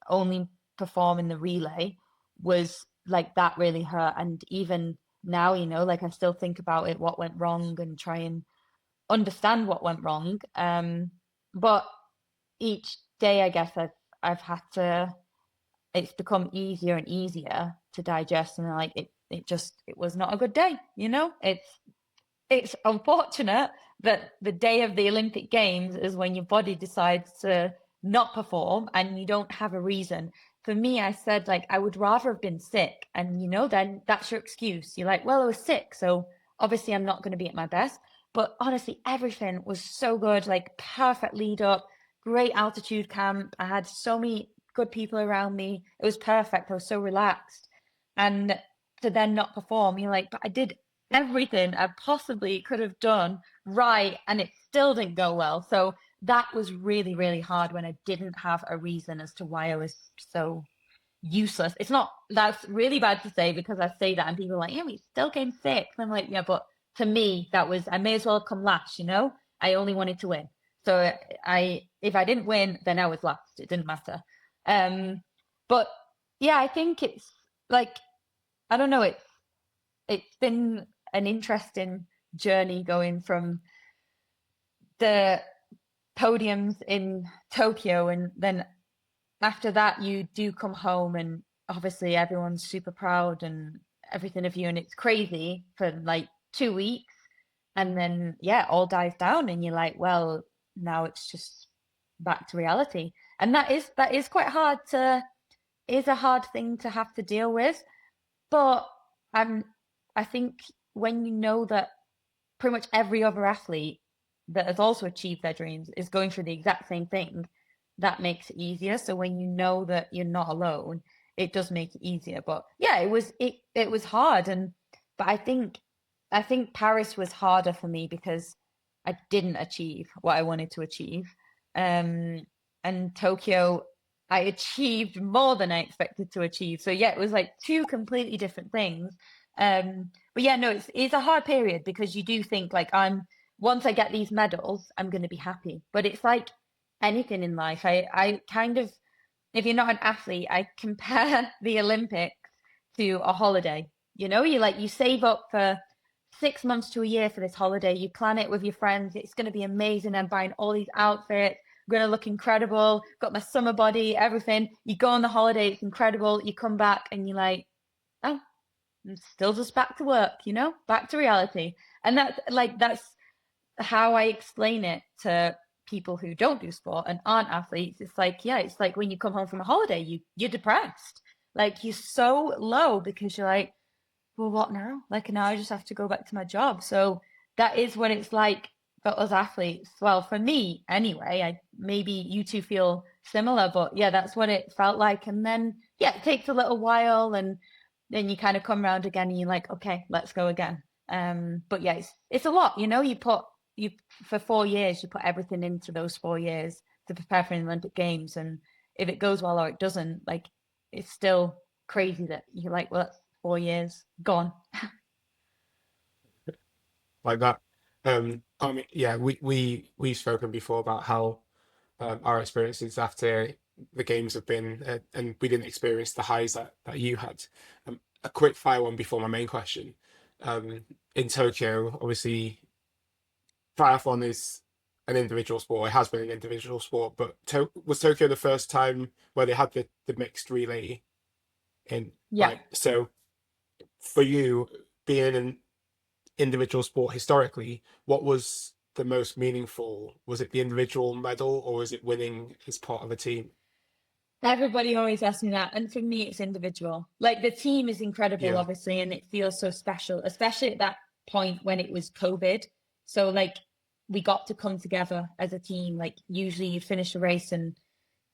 only perform in the relay was like, that really hurt. And even now, like, I still think about it, what went wrong, and try and understand what went wrong. But each day, I guess I've had to, it's become easier and easier to digest. And like, it was not a good day. It's unfortunate that the day of the Olympic Games is when your body decides to not perform and you don't have a reason. For me, I said, like, I would rather have been sick. And, then that's your excuse. You're like, well, I was sick, so obviously I'm not going to be at my best. But honestly, everything was so good, like, perfect lead up, great altitude camp. I had so many good people around me. It was perfect. I was so relaxed. And to then not perform, you're like, but I did everything I possibly could have done right, and it still didn't go well. So that was really, really hard, when I didn't have a reason as to why I was so useless. That's really bad to say, because I say that and people are like, yeah, we still came sick. And I'm like, yeah, but to me, I may as well come last, I only wanted to win. So if I didn't win, then I was last. It didn't matter. But yeah, I think it's like, I don't know, it's been an interesting journey going from the podiums in Tokyo, and then after that you do come home, and obviously everyone's super proud and everything of you, and it's crazy for like 2 weeks, and then all dies down, and you're like, well, now it's just back to reality. And that is quite hard is a hard thing to have to deal with. But I think when you know that pretty much every other athlete that has also achieved their dreams is going through the exact same thing, that makes it easier. So when you know that you're not alone, it does make it easier. But yeah, it was hard. But I think Paris was harder for me, because I didn't achieve what I wanted to achieve. And Tokyo, I achieved more than I expected to achieve. So yeah, it was like 2 completely different things. But yeah, no, it's a hard period, because you do think like, once I get these medals, I'm going to be happy. But it's like anything in life. I kind of, if you're not an athlete, I compare the Olympics to a holiday. You save up for 6 months to a year for this holiday. You plan it with your friends. It's going to be amazing. I'm buying all these outfits. I'm going to look incredible. Got my summer body, everything. You go on the holiday. It's incredible. You come back and you're like, oh, I'm still just back to work, back to reality. And that's how I explain it to people who don't do sport and aren't athletes. It's like, yeah, it's like when you come home from a holiday, you're depressed. Like, you're so low because you're like, well, what now? Like, now I just have to go back to my job. So that is what it's like for us athletes. Well, for me anyway. Maybe you two feel similar, but yeah, that's what it felt like. And then, yeah, it takes a little while, and then you kind of come around again and you're like, okay, let's go again. But yeah, it's a lot, you for 4 years, you put everything into those 4 years to prepare for the Olympic Games. And if it goes well or it doesn't, like, it's still crazy that you're like, well, that's 4 years gone. Like that. I mean, yeah, we've spoken before about how our experiences after the games have been, and we didn't experience the highs that you had. A quick fire one before my main question. In Tokyo, obviously, triathlon is an individual sport. It has been an individual sport, but was Tokyo the first time where they had the mixed relay in? Yeah. Right. So for you, being an individual sport historically, what was the most meaningful? Was it the individual medal, or was it winning as part of a team? Everybody always asks me that. And for me, it's individual. Like, the team is incredible, Yeah. obviously, and it feels so special, especially at that point when it was COVID. So, like, we got to come together as a team. Like, usually you'd finish a race and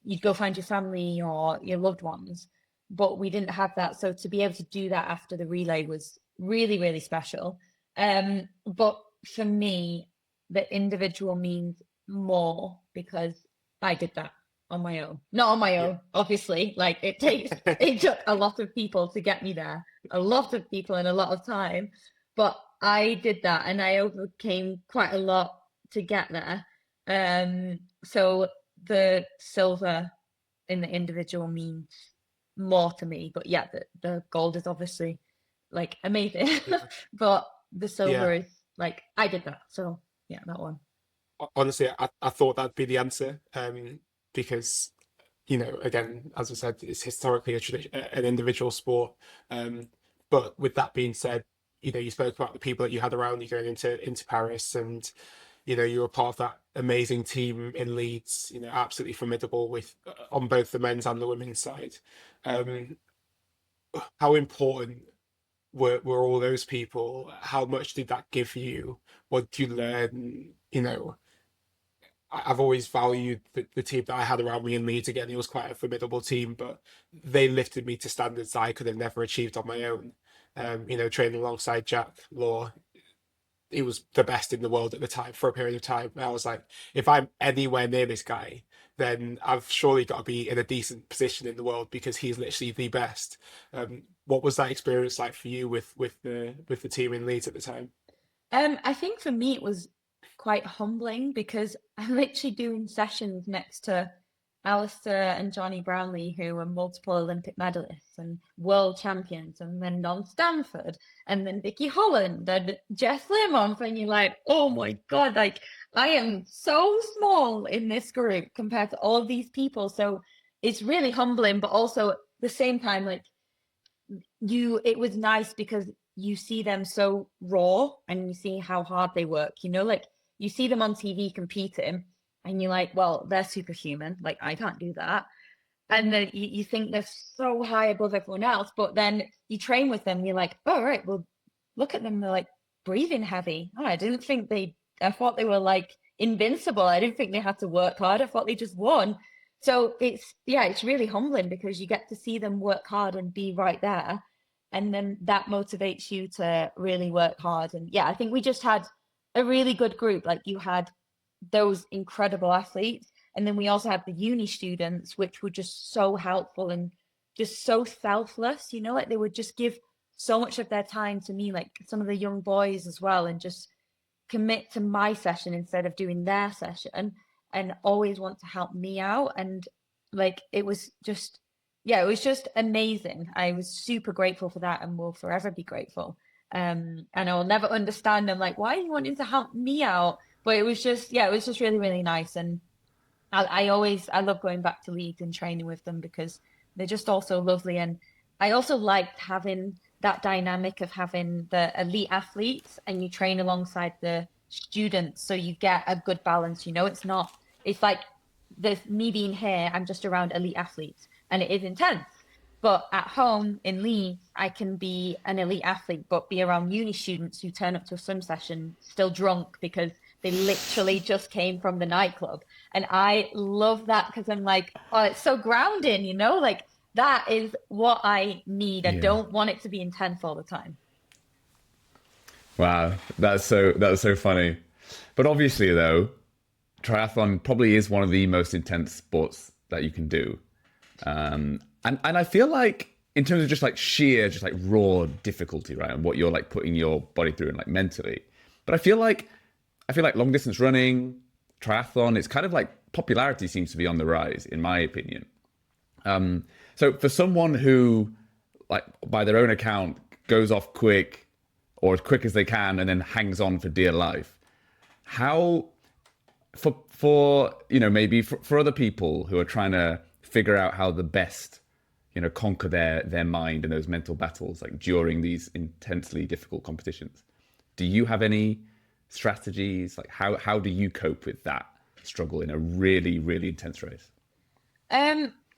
you'd go find your family or your loved ones, but we didn't have that. So to be able to do that after the relay was really, really special. But for me, the individual means more because I did that on my own. Not on my own, obviously. Like, it took a lot of people to get me there, a lot of people and a lot of time. But I did that, and I overcame quite a lot to get there. So the silver in the individual means more to me. But yeah, the gold is obviously, like, amazing. But the silver is like, I did that. So yeah, that one. Honestly, I thought that'd be the answer, because, again, as I said, it's historically an individual sport. But with that being said, you spoke about the people that you had around you going into Paris, and you were part of that amazing team in Leeds. Absolutely formidable with on both the men's and the women's side. How important were all those people? How much did that give you? What did you learn? I've always valued the team that I had around me in Leeds. Again, it was quite a formidable team, but they lifted me to standards that I could have never achieved on my own. Training alongside Jack Law, he was the best in the world at the time for a period of time. And I was like, if I'm anywhere near this guy, then I've surely got to be in a decent position in the world because he's literally the best. What was that experience like for you with the team in Leeds at the time? I think for me it was quite humbling because I'm literally doing sessions next to Alistair and Johnny Brownlee, who were multiple Olympic medalists and world champions, and then Don Stanford, and then Vicky Holland and Jess Learmonth, and you're like, oh my God, like, I am so small in this group compared to all of these people. So it's really humbling, but also at the same time, like, it was nice because you see them so raw and you see how hard they work, like, you see them on TV competing and you're like, well, they're superhuman. Like, I can't do that. And then you think they're so high above everyone else, but then you train with them and you're like, oh, right, well, look at them. They're like breathing heavy. Oh, I thought they were like invincible. I didn't think they had to work hard. I thought they just won. So it's really humbling because you get to see them work hard and be right there. And then that motivates you to really work hard. And yeah, I think we just had a really good group. Like, you had those incredible athletes, and then we also had the uni students, which were just so helpful and just so selfless, like, they would just give so much of their time to me, like some of the young boys as well, and just commit to my session instead of doing their session, and always want to help me out. And like, it was just amazing. I was super grateful for that and will forever be grateful. And I'll never understand. I'm like, why are you wanting to help me out? But it was just, yeah, it was just really, really nice. And I love going back to Leeds and training with them because they're just also lovely. And I also liked having that dynamic of having the elite athletes and you train alongside the students. So you get a good balance. It's like there's me being here, I'm just around elite athletes and it is intense. But at home in Leeds, I can be an elite athlete, but be around uni students who turn up to a swim session still drunk because they literally just came from the nightclub. And I love that because I'm like, oh, it's so grounding, like that is what I need. I don't want it to be intense all the time. Wow, that's so funny. But obviously, though, triathlon probably is one of the most intense sports that you can do. And I feel like in terms of just like sheer, just like raw difficulty, right, and what you're like putting your body through and like mentally. But I feel like long distance running, triathlon, it's kind of like popularity seems to be on the rise, in my opinion. So for someone who, like by their own account, goes off quick or as quick as they can and then hangs on for dear life, how for maybe for other people who are trying to figure out how the best conquer their mind and those mental battles like during these intensely difficult competitions, do you have any strategies? Like how do you cope with that struggle in a really, really intense race?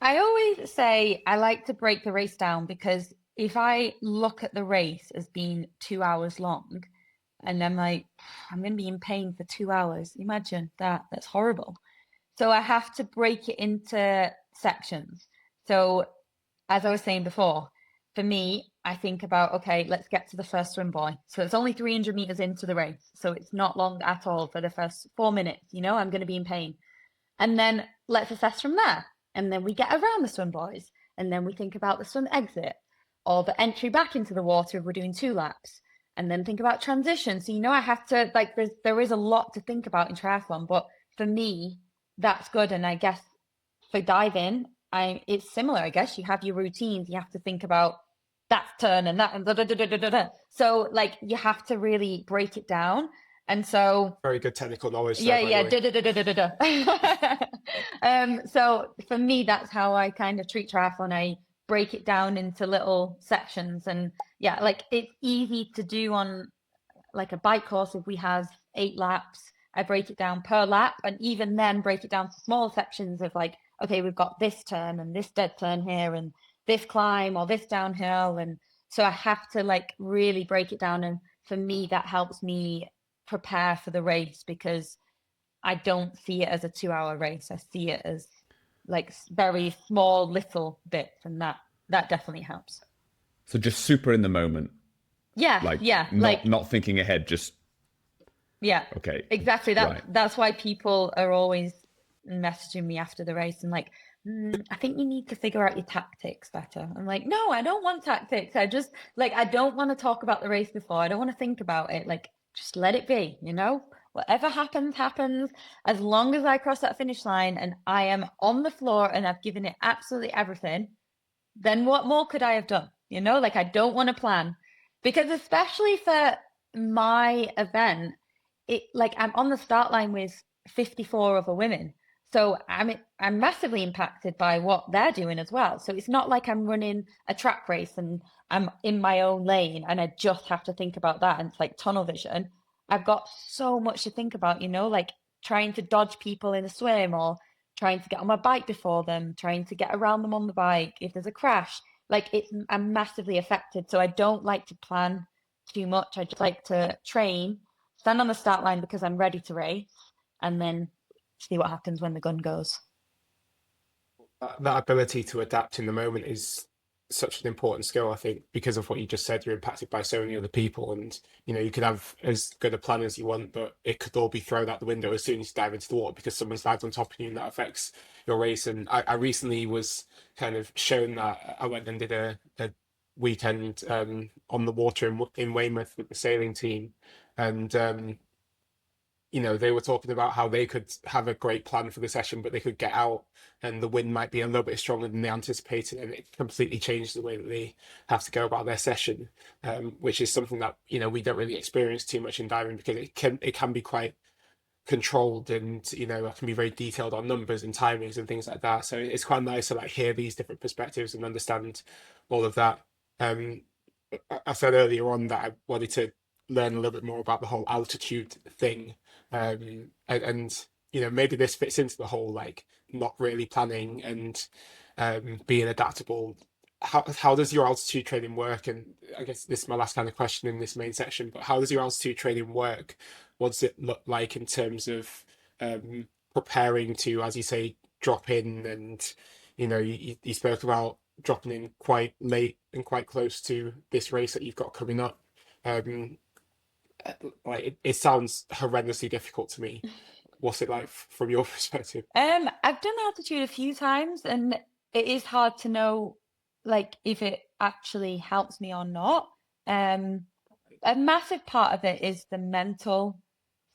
I always say I like to break the race down because if I look at the race as being 2 hours long and I'm like, I'm going to be in pain for 2 hours. Imagine that. That's horrible. So I have to break it into sections. So as I was saying before, for me, I think about, okay, let's get to the first swim buoy. So it's only 300 meters into the race. So it's not long at all for the first 4 minutes. I'm going to be in pain. And then let's assess from there. And then we get around the swim buoys. And then we think about the swim exit or the entry back into the water if we're doing 2 laps. And then think about transition. So, I have to, like, there is a lot to think about in triathlon. But for me, that's good. And I guess for diving, it's similar. I guess you have your routines. You have to think about that turn and that and da da da da da da. So like you have to really break it down. And so Very good technical knowledge. yeah. Da da da da da da da. So for me, that's how I kind of treat triathlon. I break it down into little sections, and yeah, like it's easy to do on like a bike course. If we have 8 laps, I break it down per lap, and even then break it down to small sections of like, okay, we've got this turn and this dead turn here and this climb or this downhill. And so I have to like really break it down. And for me, that helps me prepare for the race because I don't see it as a 2-hour race. I see it as like very small little bits, and that definitely helps. So just super in the moment. Yeah, Like yeah, not thinking ahead, just yeah. okay. Exactly. That's why people are always messaging me after the race and like, I think you need to figure out your tactics better. I'm like, no, I don't want tactics. I just like I don't want to talk about the race before. I don't want to think about it. Like, just let it be, Whatever happens, happens. As long as I cross that finish line and I am on the floor and I've given it absolutely everything, then what more could I have done? Like I don't want to plan. Because especially for my event, it like I'm on the start line with 54 other women. So I'm massively impacted by what they're doing as well. So it's not like I'm running a track race and I'm in my own lane and I just have to think about that and it's like tunnel vision. I've got so much to think about, like trying to dodge people in a swim or trying to get on my bike before them, trying to get around them on the bike if there's a crash. Like I'm massively affected. So I don't like to plan too much. I just like to train, stand on the start line because I'm ready to race, and then see what happens when the gun goes. That ability to adapt in the moment is such an important skill, I think, because of what you just said. You're impacted by so many other people, and you could have as good a plan as you want, but it could all be thrown out the window as soon as you dive into the water because someone's dived on top of you, and that affects your race. And I recently was kind of shown that. I went and did a weekend on the water in Weymouth with the sailing team, and they were talking about how they could have a great plan for the session, but they could get out and the wind might be a little bit stronger than they anticipated, and it completely changed the way that they have to go about their session, which is something that we don't really experience too much in diving, because it can be quite controlled, and it can be very detailed on numbers and timings and things like that. So it's quite nice to like hear these different perspectives and understand all of that. I said earlier on that I wanted to learn a little bit more about the whole altitude thing, and maybe this fits into the whole like not really planning and being adaptable. How does your altitude training work? And I guess this is my last kind of question in this main section, but how does your altitude training work? What does it look like in terms of preparing to, as you say, drop in? And you spoke about dropping in quite late and quite close to this race that you've got coming up. Like it sounds horrendously difficult to me. What's it like from your perspective? I've done altitude a few times, and it is hard to know like if it actually helps me or not. A massive part of it is the mental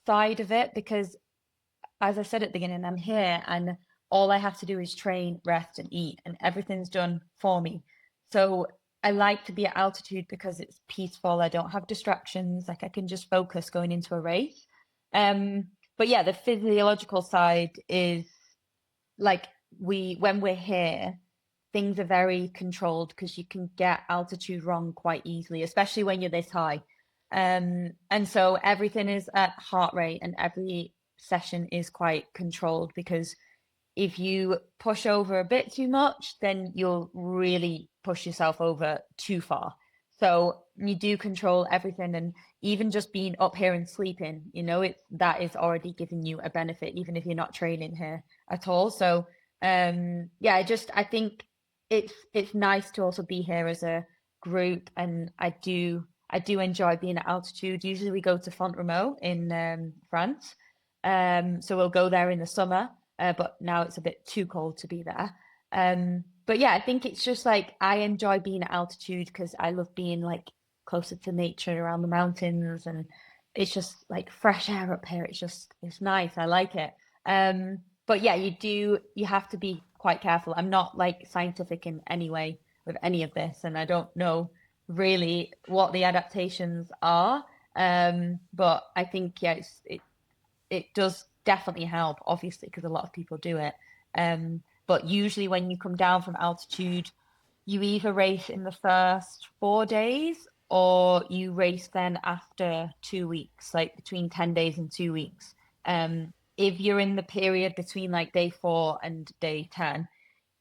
side of it, because as I said at the beginning, I'm here and all I have to do is train, rest, and eat, and everything's done for me. So I like to be at altitude because it's peaceful. I don't have distractions. Like I can just focus going into a race. But yeah, the physiological side is like when we're here, things are very controlled because you can get altitude wrong quite easily, especially when you're this high. And so everything is at heart rate, and every session is quite controlled, because if you push over a bit too much, then you'll really push yourself over too far. So you do control everything, and even just being up here and sleeping, that is already giving you a benefit, even if you're not training here at all. So I think it's nice to also be here as a group, and I do enjoy being at altitude. Usually we go to Font-Romeu in France, so we'll go there in the summer, but now it's a bit too cold to be there. But yeah, I think it's just like I enjoy being at altitude because I love being like closer to nature around the mountains, and it's just like fresh air up here. It's nice. I like it. But yeah, you have to be quite careful. I'm not like scientific in any way with any of this, and I don't know really what the adaptations are. But I think it does definitely help, obviously, because a lot of people do it. But usually when you come down from altitude, you either race in the first 4 days or you race then after 2 weeks, like between 10 days and 2 weeks. If you're in the period between like day 4 and day 10,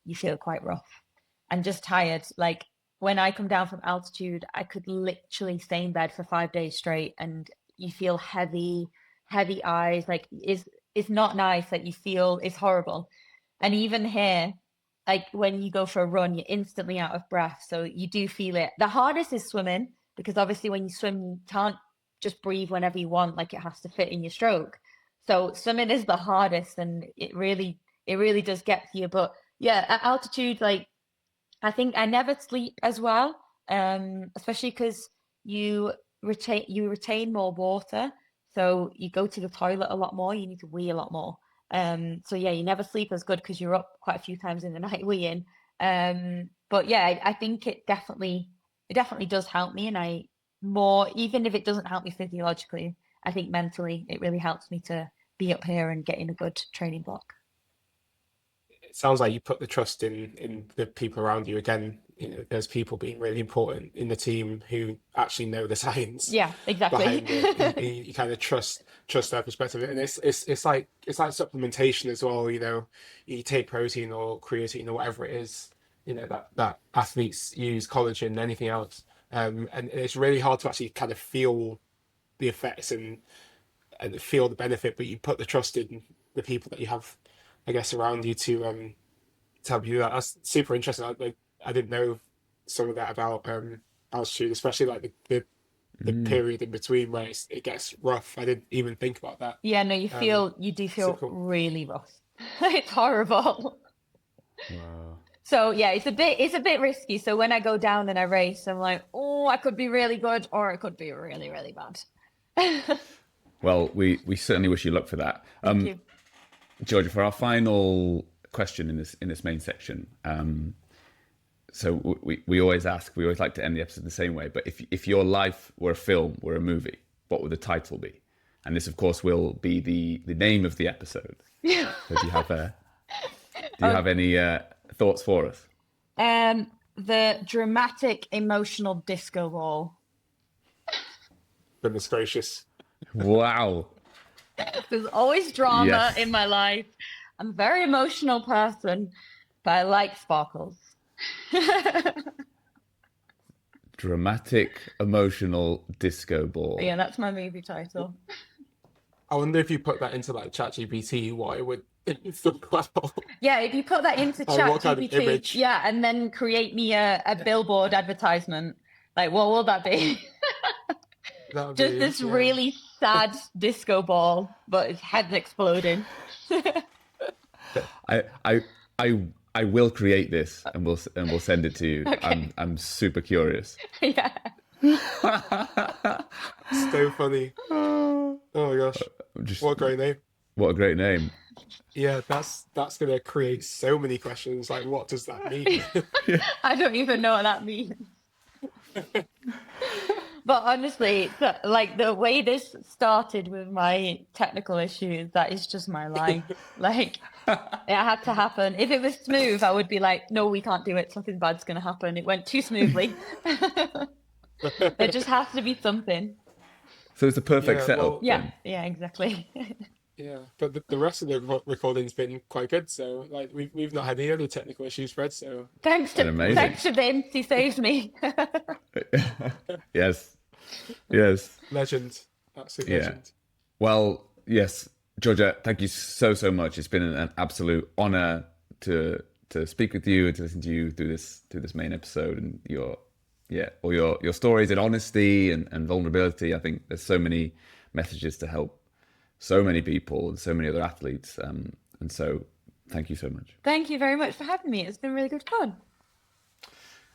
you feel quite rough and just tired. Like when I come down from altitude, I could literally stay in bed for 5 days straight, and you feel heavy eyes. Like it's not nice. Like you feel it's horrible. And even here, like when you go for a run, you're instantly out of breath. So you do feel it. The hardest is swimming, because obviously when you swim, you can't just breathe whenever you want. Like it has to fit in your stroke. So swimming is the hardest, and it really does get to you. But yeah, at altitude, like I think I never sleep as well, especially because you retain more water. So you go to the toilet a lot more. You need to wee a lot more. So yeah, you never sleep as good because you're up quite a few times in the night weeing. But yeah, I think it definitely does help me, and even if it doesn't help me physiologically, I think mentally it really helps me to be up here and get in a good training block. It sounds like you put the trust in the people around you. Again, there's people being really important in the team who actually know the science. Yeah, exactly. Behind it. You kind of trust their perspective, and it's like supplementation as well. You take protein or creatine or whatever it is, that athletes use, collagen, anything else, and it's really hard to actually kind of feel the effects and feel the benefit, but you put the trust in the people that you have, I guess, around you to help you do that. That's super interesting. I didn't know some of that about altitude, especially like the period in between where it gets rough. I didn't even think about that. Yeah, no, you do feel cool. really rough. It's horrible. Wow. So yeah, it's a bit risky. So when I go down and I race, I'm like, oh, I could be really good, or it could be really, really bad. Well, we certainly wish you luck for that. Thank you. Georgia, for our final question in this main section, so we always like to end the episode the same way. But if your life were a film, were a movie, what would the title be? And this, of course, will be the name of the episode. Yeah. So do you have any thoughts for us? The dramatic emotional disco ball. Goodness gracious. Wow. There's always drama Yes. in my life. I'm a very emotional person, but I like sparkles. Dramatic emotional disco ball. Yeah, that's my movie title. I wonder if you put that into like ChatGPT, what it would look like. Yeah, if you put that into Like, what kind of ChatGPT, image? yeah, and then create me a billboard advertisement, like what will that be? That would Just be- this yeah. really sad disco ball, but his head's exploding. I will create this and we'll send it to you. Okay. I'm super curious. Yeah. So funny. Oh my gosh. Just What a great name. what a great name. Yeah, that's gonna create so many questions. Like, what does that mean? I don't even know what that means. But honestly, like the way this started with my technical issues, that is just my life. Like, it had to happen. If it was smooth, I would be like, no, we can't do it. Something bad's going to happen. It went too smoothly. There just has to be something. So it's a perfect Yeah, setup. well- Yeah, then. yeah, exactly. Yeah, but the rest of the recording's been quite good. So like we've not had any other technical issues, Fred. So Thanks to Amazing. Vince, he saved me. Yes. Yes. legend, absolute Yeah. legend. Well, yes, Georgia, thank you so much. It's been an absolute honor to speak with you and to listen to you through this main episode and all your stories and honesty and vulnerability. I think there's so many messages to help so many people and so many other athletes. And so thank you so much. Thank you very much for having me. It's been really good fun.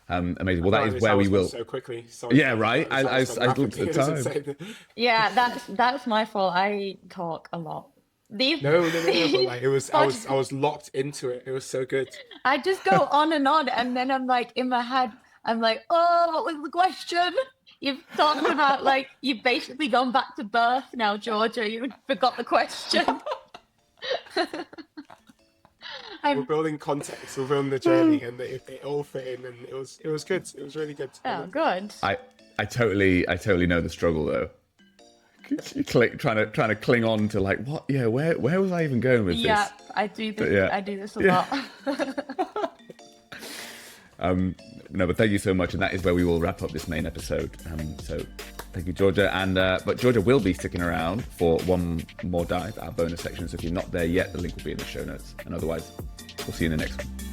Amazing. Well, that Wow, is this where we hour's gone will. so quickly. Sorry. Yeah, right. This hour's I gone looked at the rapidly. time. It was insane. Yeah, that's my fault. I talk a lot. These No, but like I was locked into it. It was so good. I just go on, and then I'm like in my head, I'm like, oh, what was the question? You've talked about like you've basically gone back to birth now, Georgia. You forgot the question. We're building context. We're building the journey, and it all fit in, and it was good. It was really good. Oh, good. I totally know the struggle though. Trying to cling on to like what? Yeah, where was I even going with Yeah, this? I do this. yeah. I do this a Yeah. lot. No, but thank you so much, and that is where we will wrap up this main episode. So thank you, Georgia, and but Georgia will be sticking around for one more dive, our bonus section. So if you're not there yet, the link will be in the show notes, and otherwise, we'll see you in the next one.